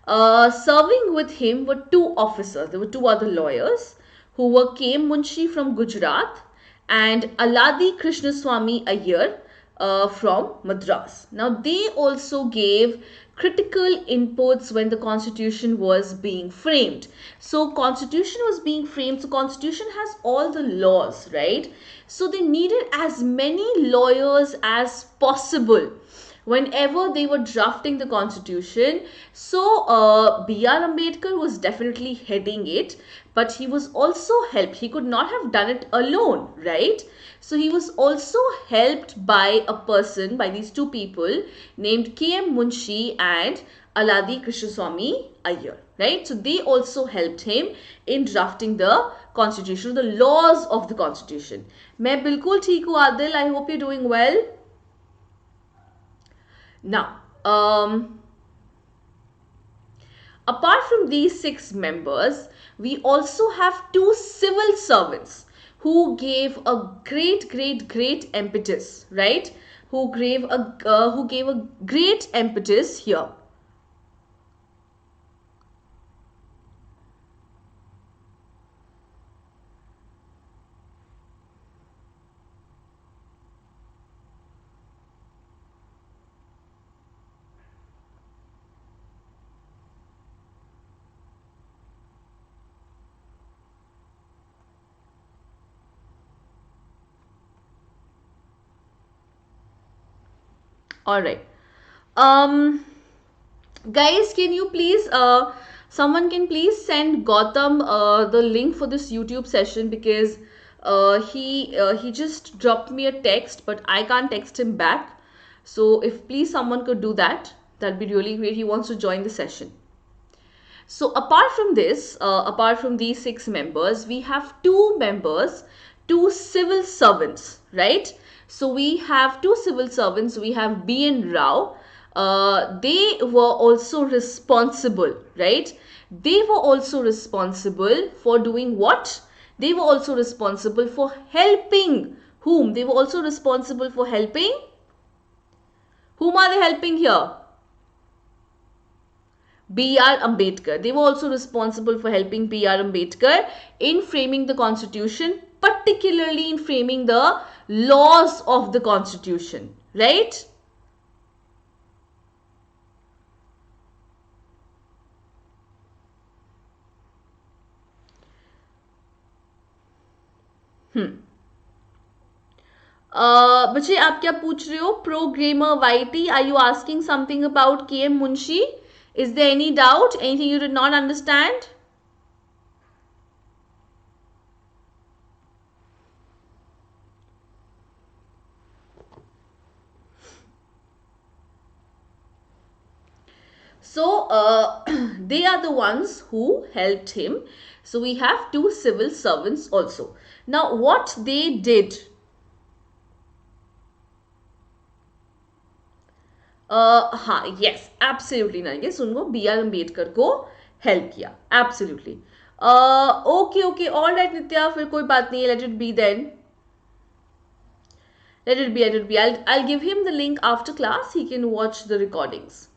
Serving with him were two officers. There were two other lawyers who were K.M. Munshi from Gujarat and Aladi Krishnaswamy Iyer from Madras. Now, they also gave critical inputs when the constitution was being framed. So constitution was being framed. So constitution has all the laws, right? So they needed as many lawyers as possible whenever they were drafting the constitution. So B.R. Ambedkar was definitely heading it, but he was also helped. He could not have done it alone, right? So he was also helped by a person, by these two people named K.M. Munshi and Aladi Krishnaswamy Iyer, right? So they also helped him in drafting the constitution, the laws of the constitution. Main bilkul theek hu Adil, I hope you're doing well. Now, apart from these 6 members, we also have 2 civil servants who gave a great impetus, right? Who gave a great impetus here. All right. Guys, can you please, someone can please send Gautam the link for this YouTube session, because he just dropped me a text, but I can't text him back. So if please someone could do that, that'd be really great. He wants to join the session. So apart from this, apart from these 6 members, we have 2 members, 2 civil servants, right? So we have 2 civil servants. We have B.N. Rao. They were also responsible, right? They were also responsible for doing what? They were also responsible for helping whom? They were also responsible for helping. Whom are they helping here? B.R. Ambedkar. They were also responsible for helping B.R. Ambedkar in framing the constitution, particularly in framing the laws of the constitution, right? बच्चे आप क्या पूछ रहे हो? Programmer YT, are you asking something about K.M. Munshi? Is there any doubt? Anything you did not understand? So they are the ones who helped him. So we have 2 civil servants also. Now what they did, हाँ, yes, absolutely Nargis, उनको B.R. Ambedkar को help किया, absolutely. Okay, all right नित्या, फिर कोई बात नहीं, let it be then. Let it be. I'll give him the link after class. He can watch the recordings.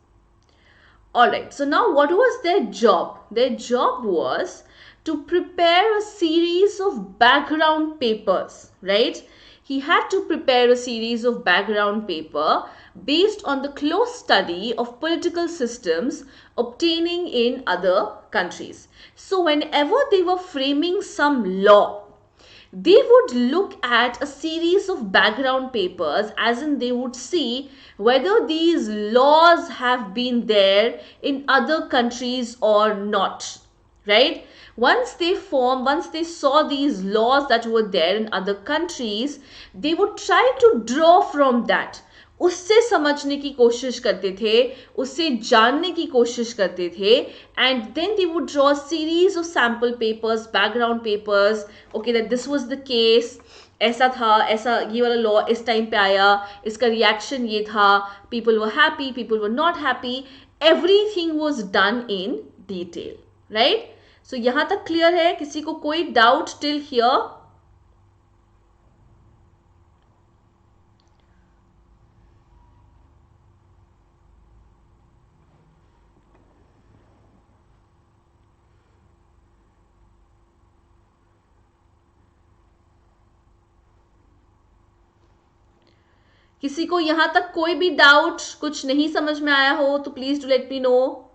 Alright, so now what was their job? Their job was to prepare a series of background papers, right? He had to prepare a series of background paper based on the close study of political systems obtaining in other countries. So whenever they were framing some law, they would look at a series of background papers, as in they would see whether these laws have been there in other countries or not, right? Once they saw these laws that were there in other countries, they would try to draw from that. उससे समझने की कोशिश करते थे, उससे जानने की कोशिश करते थे, and then they would draw a series of sample papers, background papers, okay, that this was the case, ऐसा था, ऐसा ये वाला लॉ इस टाइम पे आया, इसका रिएक्शन ये था, people were happy, people were not happy, everything was done in detail, right? So यहां तक क्लियर है? किसी को कोई डाउट टिल हियर? किसी को यहां तक कोई भी डाउट, कुछ नहीं समझ में आया हो तो please do let me know.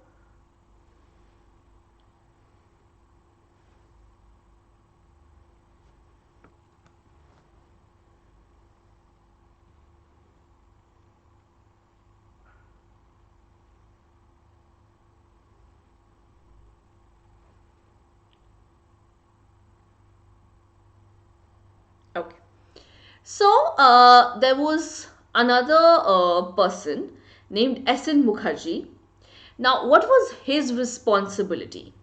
Okay. So there was another person named S.N. Mukherjee. Now, what was his responsibility?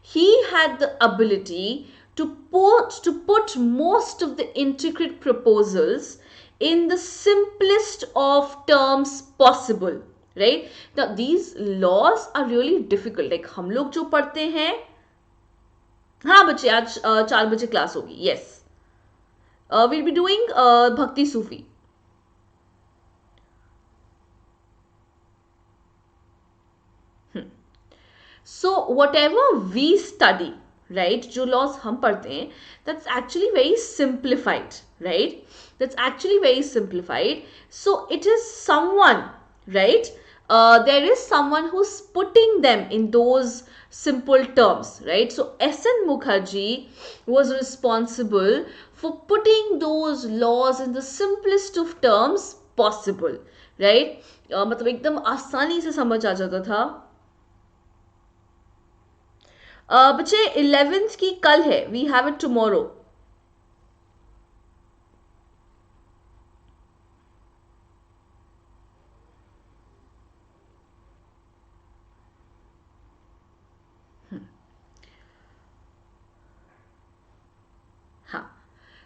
He had the ability to put most of the intricate proposals in the simplest of terms possible, right? Now, these laws are really difficult. Like हम लोग जो पढ़ते हैं, हाँ बच्चे आज 4 बजे class होगी. Yes. We'll be doing Bhakti Sufi. So whatever we study, right, जो laws हम पढ़ते हैं, that's actually very simplified, right? That's actually very simplified. So it is someone, right? There is someone who's putting them in those simple terms, right? So S.N. Mukherjee was responsible for putting those laws in the simplest of terms possible, right? मतलब एकदम आसानी से समझ आ जाता था. बच्चे 11th की कल है, we have it tomorrow.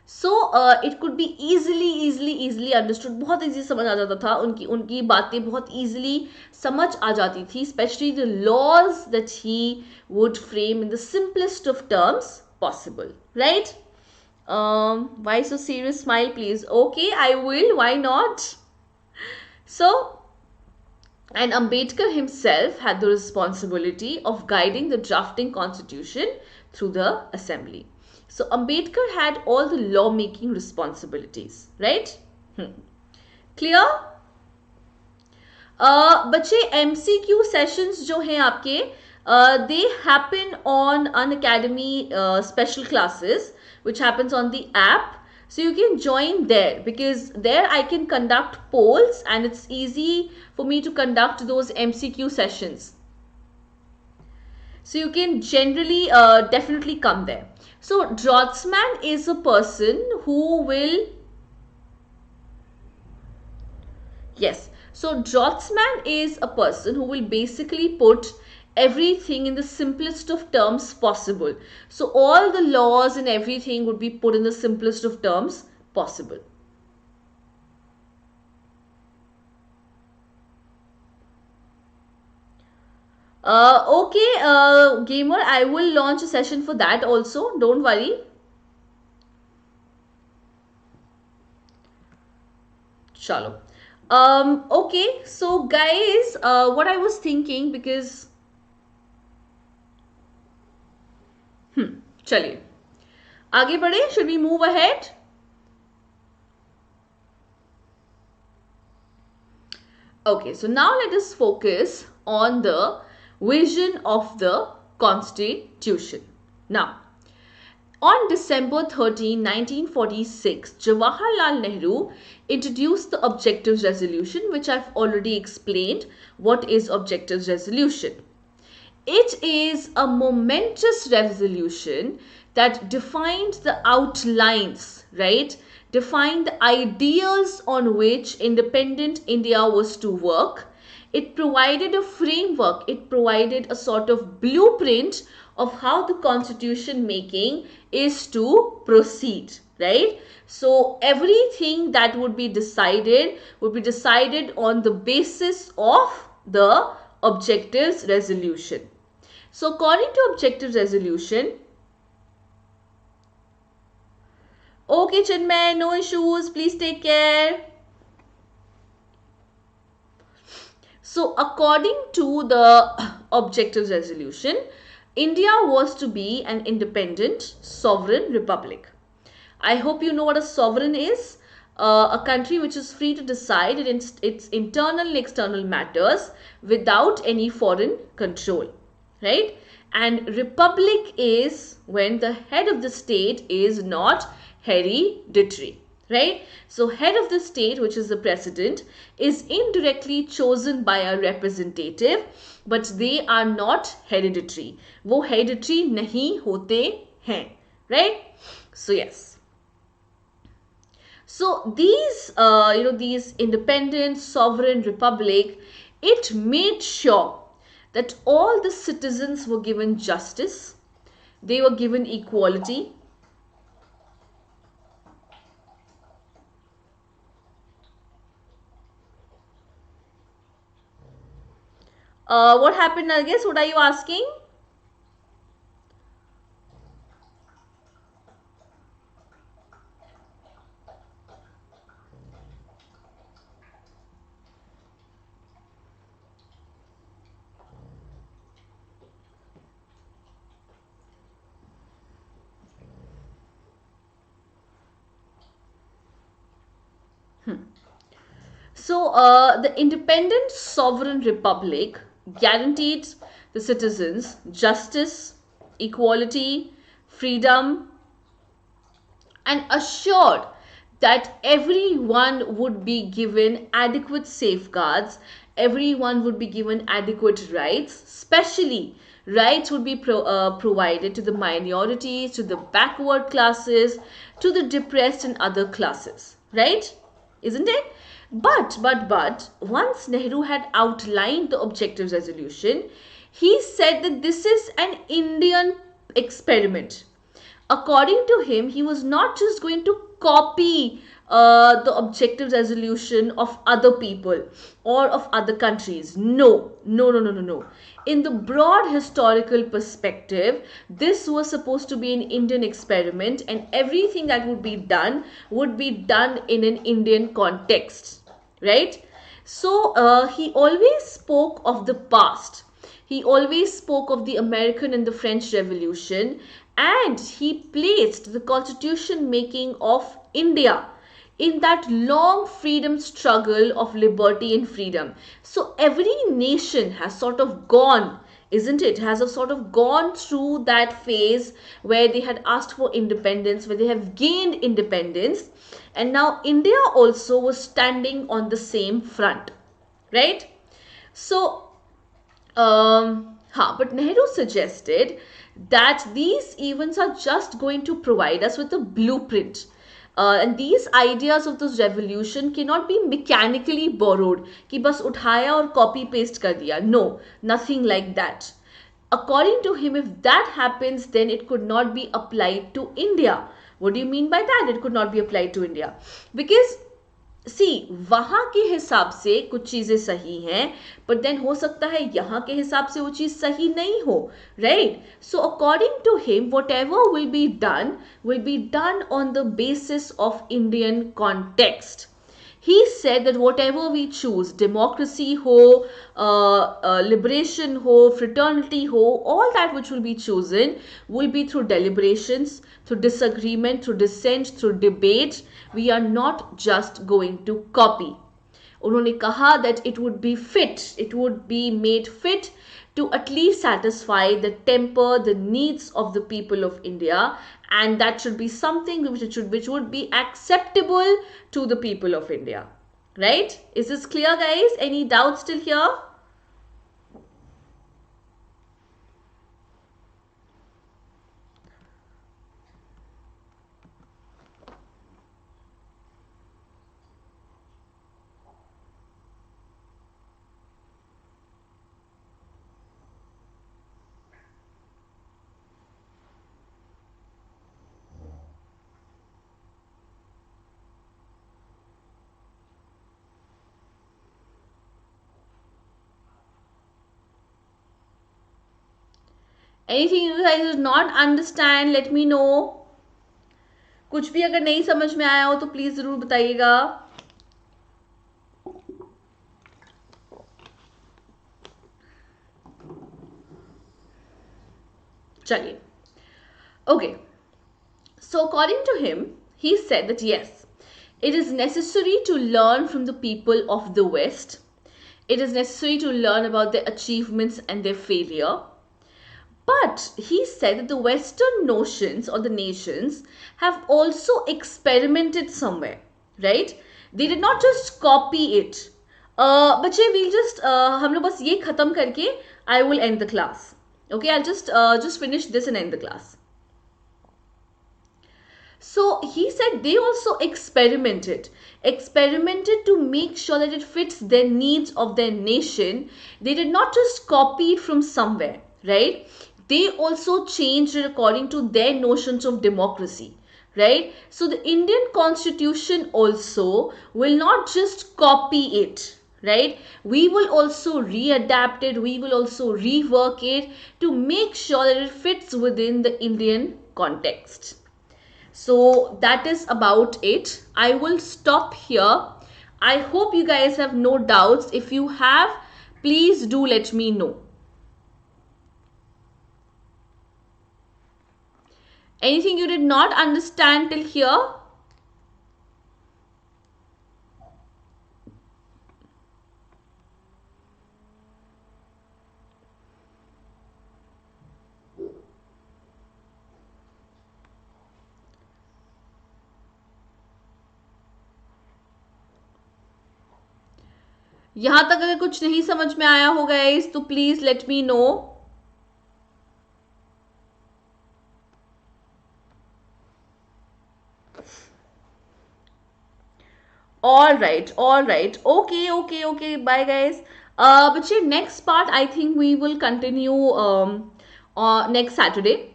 So it could be easily understood. बहुत ईजी समझ आ जाता था. उनकी बातें बहुत ईजिली समझ आ जाती थी, specially the laws that he would frame in the simplest of terms possible, right? Why so serious? Smile please. Okay, I will, why not? So, and Ambedkar himself had the responsibility of guiding the drafting constitution through the assembly. So Ambedkar had all the law-making responsibilities, right? Clear? बच्चे MCQ sessions जो हैं आपके, they happen on Unacademy special classes, which happens on the app. So you can join there, because there I can conduct polls and it's easy for me to conduct those MCQ sessions. So you can generally definitely come there. So draughtsman is a person who will, yes, so draughtsman is a person who will basically put everything in the simplest of terms possible. So all the laws and everything would be put in the simplest of terms possible. Okay, gamer, I will launch a session for that also, don't worry. Chalo. Okay, so guys, what I was thinking, because चलिए आगे बढ़े. Should we move ahead? Okay, so now let us focus on the vision of the Constitution. Now, on December 13, 1946, Jawaharlal Nehru introduced the Objectives Resolution, which I've already explained what is Objectives Resolution. It is a momentous resolution that defined the outlines, right? Defined the ideals on which independent India was to work. It provided a framework, it provided a sort of blueprint of how the constitution making is to proceed, right? So everything that would be decided on the basis of the objectives resolution. So according to objectives resolution, okay Chinmay, no issues, please take care. So according to the objectives resolution, India was to be an independent sovereign republic. I hope you know what a sovereign is. A country which is free to decide its internal and external matters without any foreign control, right? And republic is when the head of the state is not hereditary, right? So head of the state, which is the president, is indirectly chosen by a representative, but they are not hereditary. वो hereditary नहीं होते हैं, right? So yes. So these, these independent sovereign republic, it made sure that all the citizens were given justice, they were given equality. What happened, I guess? What are you asking? So, the independent sovereign republic guaranteed the citizens justice, equality, freedom, and assured that everyone would be given adequate safeguards, everyone would be given adequate rights, especially rights would be provided to the minorities, to the backward classes, to the depressed and other classes, right? Isn't it? But once Nehru had outlined the objectives resolution, he said that this is an Indian experiment. According to him, he was not just going to copy the objective resolution of other people or of other countries. No, no, no, no, no, no. In the broad historical perspective, this was supposed to be an Indian experiment, and everything that would be done in an Indian context, right? So he always spoke of the past. He always spoke of the American and the French Revolution, and he placed the constitution making of India in that long freedom struggle of liberty and freedom. So every nation has sort of gone, isn't it, has a sort of gone through that phase where they had asked for independence, where they have gained independence, and now India also was standing on the same front, right? So but Nehru suggested that these events are just going to provide us with a blueprint. And these ideas of this revolution cannot be mechanically borrowed कि बस उठाया और copy paste कर दिया. No, nothing like that. According to him, if that happens, then it could not be applied to India. What do you mean by that? It could not be applied to India. Because सी वहां के हिसाब से कुछ चीजें सही हैं, but then हो सकता है यहाँ के हिसाब से वो चीज सही नहीं हो, right? So according to him whatever will be done on the basis of Indian context. He said that whatever we choose, democracy ho, liberation ho, fraternity ho, all that which will be chosen will be through deliberations, through disagreement, through dissent, through debate. We are not just going to copy. उन्होंने कहा that it would be made fit to at least satisfy the temper, the needs of the people of India, and that should be something which would be acceptable to the people of India. Right? Is this clear, guys? Any doubts still here? Anything you guys did not understand, let me know. कुछ भी अगर नहीं समझ में आया हो तो please जरूर बताइएगा. चलिए. Okay. So according to him, he said that yes, it is necessary to learn from the people of the West. It is necessary to learn about their achievements and their failure. But he said that the Western notions or the nations have also experimented somewhere, right? They did not just copy it. बच्चे we'll just हम लोग बस ये खत्म करके I will end the class. Okay, I'll just finish this and end the class. So he said they also experimented to make sure that it fits their needs of their nation. They did not just copy it from somewhere, right? They also changed it according to their notions of democracy, right? So the Indian constitution also will not just copy it, right? We will also readapt it, we will also rework it to make sure that it fits within the Indian context. So that is about it. I will stop here. I hope you guys have no doubts. If you have, please do let me know. Anything you did not understand till here? यहां तक अगर कुछ नहीं समझ में आया हो guys तो please let me know. All right. Okay. Bye, guys. But next part, I think we will continue next Saturday.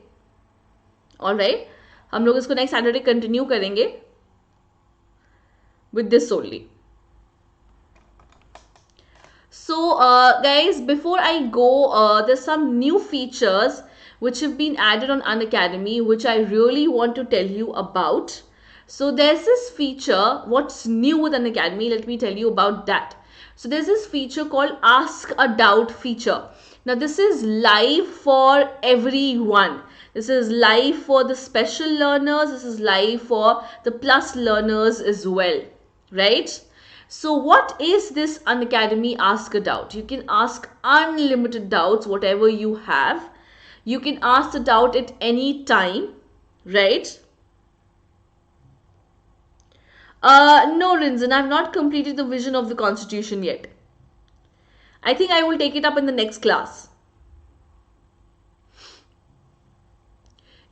All right. हम लोग इसको next Saturday continue करेंगे with this only. So, guys, before I go, there's some new features which have been added on Unacademy, which I really want to tell you about. So there's this feature, what's new with Unacademy, let me tell you about that. So there's this feature called Ask a Doubt feature. Now this is live for everyone. This is live for the special learners. This is live for the plus learners as well, right? So what is this Unacademy Ask a Doubt? You can ask unlimited doubts, whatever you have. You can ask the doubt at any time, right? No, Rinzan, I've not completed the vision of the constitution yet. I think I will take it up in the next class.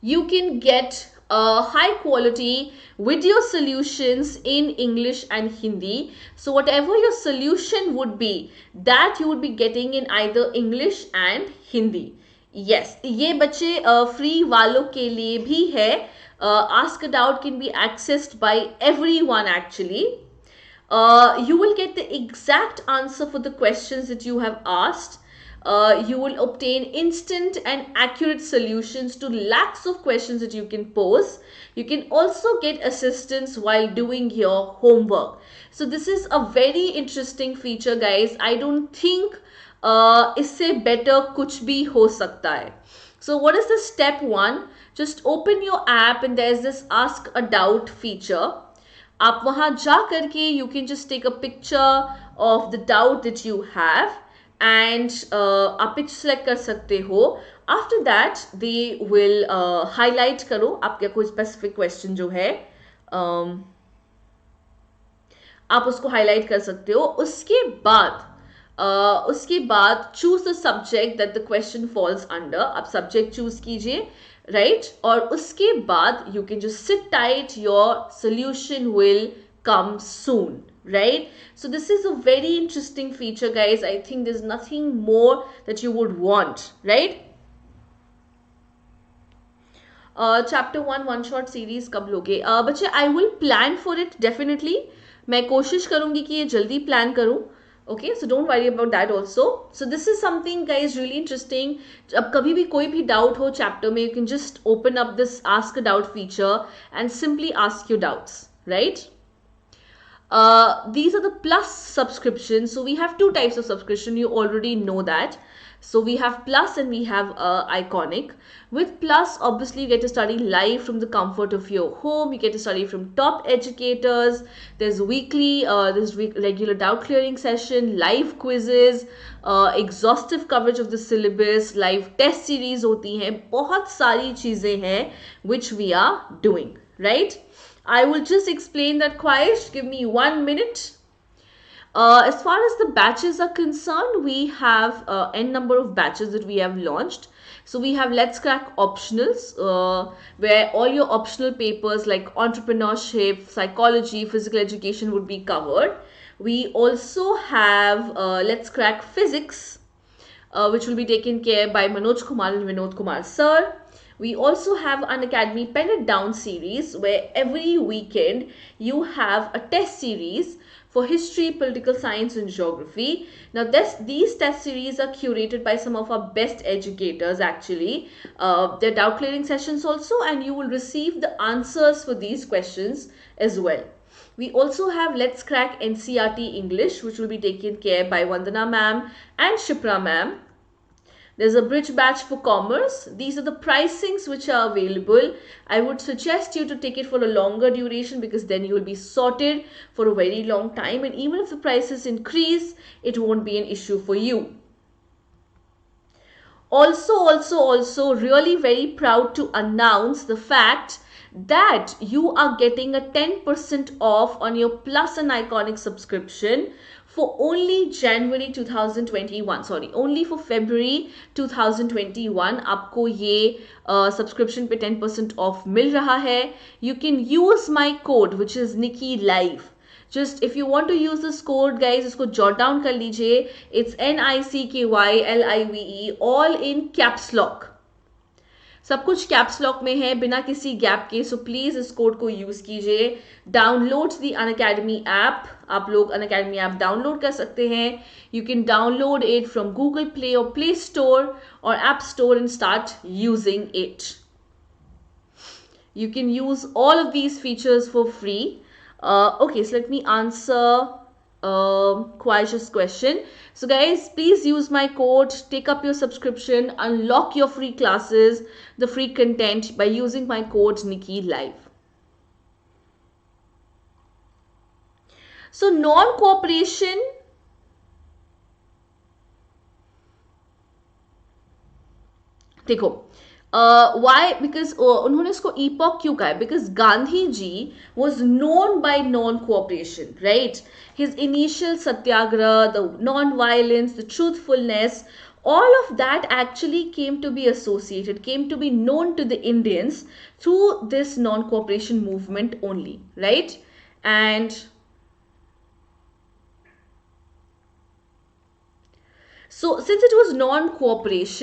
You can get high quality video solutions in English and Hindi. So whatever your solution would be, that you would be getting in either English and Hindi. Yes, ये बच्चे free वालों के लिए भी है. Ask a Doubt can be accessed by everyone actually. You will get the exact answer for the questions that you have asked. You will obtain instant and accurate solutions to lakhs of questions that you can pose. You can also get assistance while doing your homework. So this is a very interesting feature, guys. I don't think इससे better कुछ भी हो सकता है. So what is the step one? Just open your app and there's this Ask a Doubt feature. आप वहाँ जा करके you can just take a picture of the doubt that you have and आप पिक्चर select कर सकते हो. After that they will highlight करो आपका कोई specific question जो है आप उसको highlight कर सकते हो. उसके बाद choose the subject that the question falls under. आप subject choose कीजिए, right? और उसके बाद you can just sit tight, your solution will come soon, right? So this is a very interesting feature, guys. I think there's nothing more that you would want, right? Chapter 1 one shot series कब लोगे? बच्चे I will plan for it definitely. मैं कोशिश करूँगी कि ये जल्दी plan करूँ. Okay, so don't worry about that also. So this is something, guys, really interesting. अब कभी भी कोई भी doubt हो chapter में, you can just open up this ask a doubt feature and simply ask your doubts, right? These are the plus subscriptions. So we have two types of subscription. You already know that. So we have plus and we have iconic. With plus, obviously you get to study live from the comfort of your home. You get to study from top educators. There's weekly, regular doubt clearing session, live quizzes, exhaustive coverage of the syllabus, live test series होती हैं, बहुत सारी चीजें हैं which we are doing, right? I will just explain that quiet. Give me 1 minute. As far as the batches are concerned, we have n number of batches that we have launched. So we have Let's Crack Optionals, where all your optional papers like entrepreneurship, psychology, physical education would be covered. We also have Let's Crack Physics, which will be taken care by Manoj Kumar and Vinod Kumar sir. We also have Unacademy Pen It Down series, where every weekend you have a test series for history, political science and geography. Now these test series are curated by some of our best educators actually. They're doubt clearing sessions also, and you will receive the answers for these questions as well. We also have Let's Crack NCRT English, which will be taken care by Vandana ma'am and Shipra ma'am. There's a bridge batch for commerce. These are the pricings which are available. I would suggest you to take it for a longer duration because then you will be sorted for a very long time. And even if the prices increase, it won't be an issue for you. Also, really very proud to announce the fact that you are getting a 10% off on your Plus and Iconic subscription for only January 2021. Sorry, only for February 2021 आपको ये subscription पे 10% off मिल रहा है. You can use my code which is NICKYLIVE. Just if you want to use this code, guys, इसको jot down कर लीजिए. It's NICKYLIVE, all in caps lock. सब कुछ कैप्स लॉक में है बिना किसी गैप के. सो प्लीज इस कोड को यूज कीजिए. Download the Unacademy app. आप लोग अनअकैडमी ऐप डाउनलोड कर सकते हैं. You can download it from Google play और प्ले स्टोर और app store and start using it. You can use all of these features for free. Okay, so let me answer Kwaish's question. So guys, please use my code, take up your subscription, unlock your free classes, the free content by using my code NICKYLIVE. So non-cooperation, देखो why? Because उन्होंने इसको epoch क्यों कहा है? Because Gandhi ji was known by non-cooperation, right? His initial satyagraha, the non-violence, the truthfulness, all of that actually came to be associated, came to be known to the Indians through this non-cooperation movement only, right? And so since it was non-cooperation,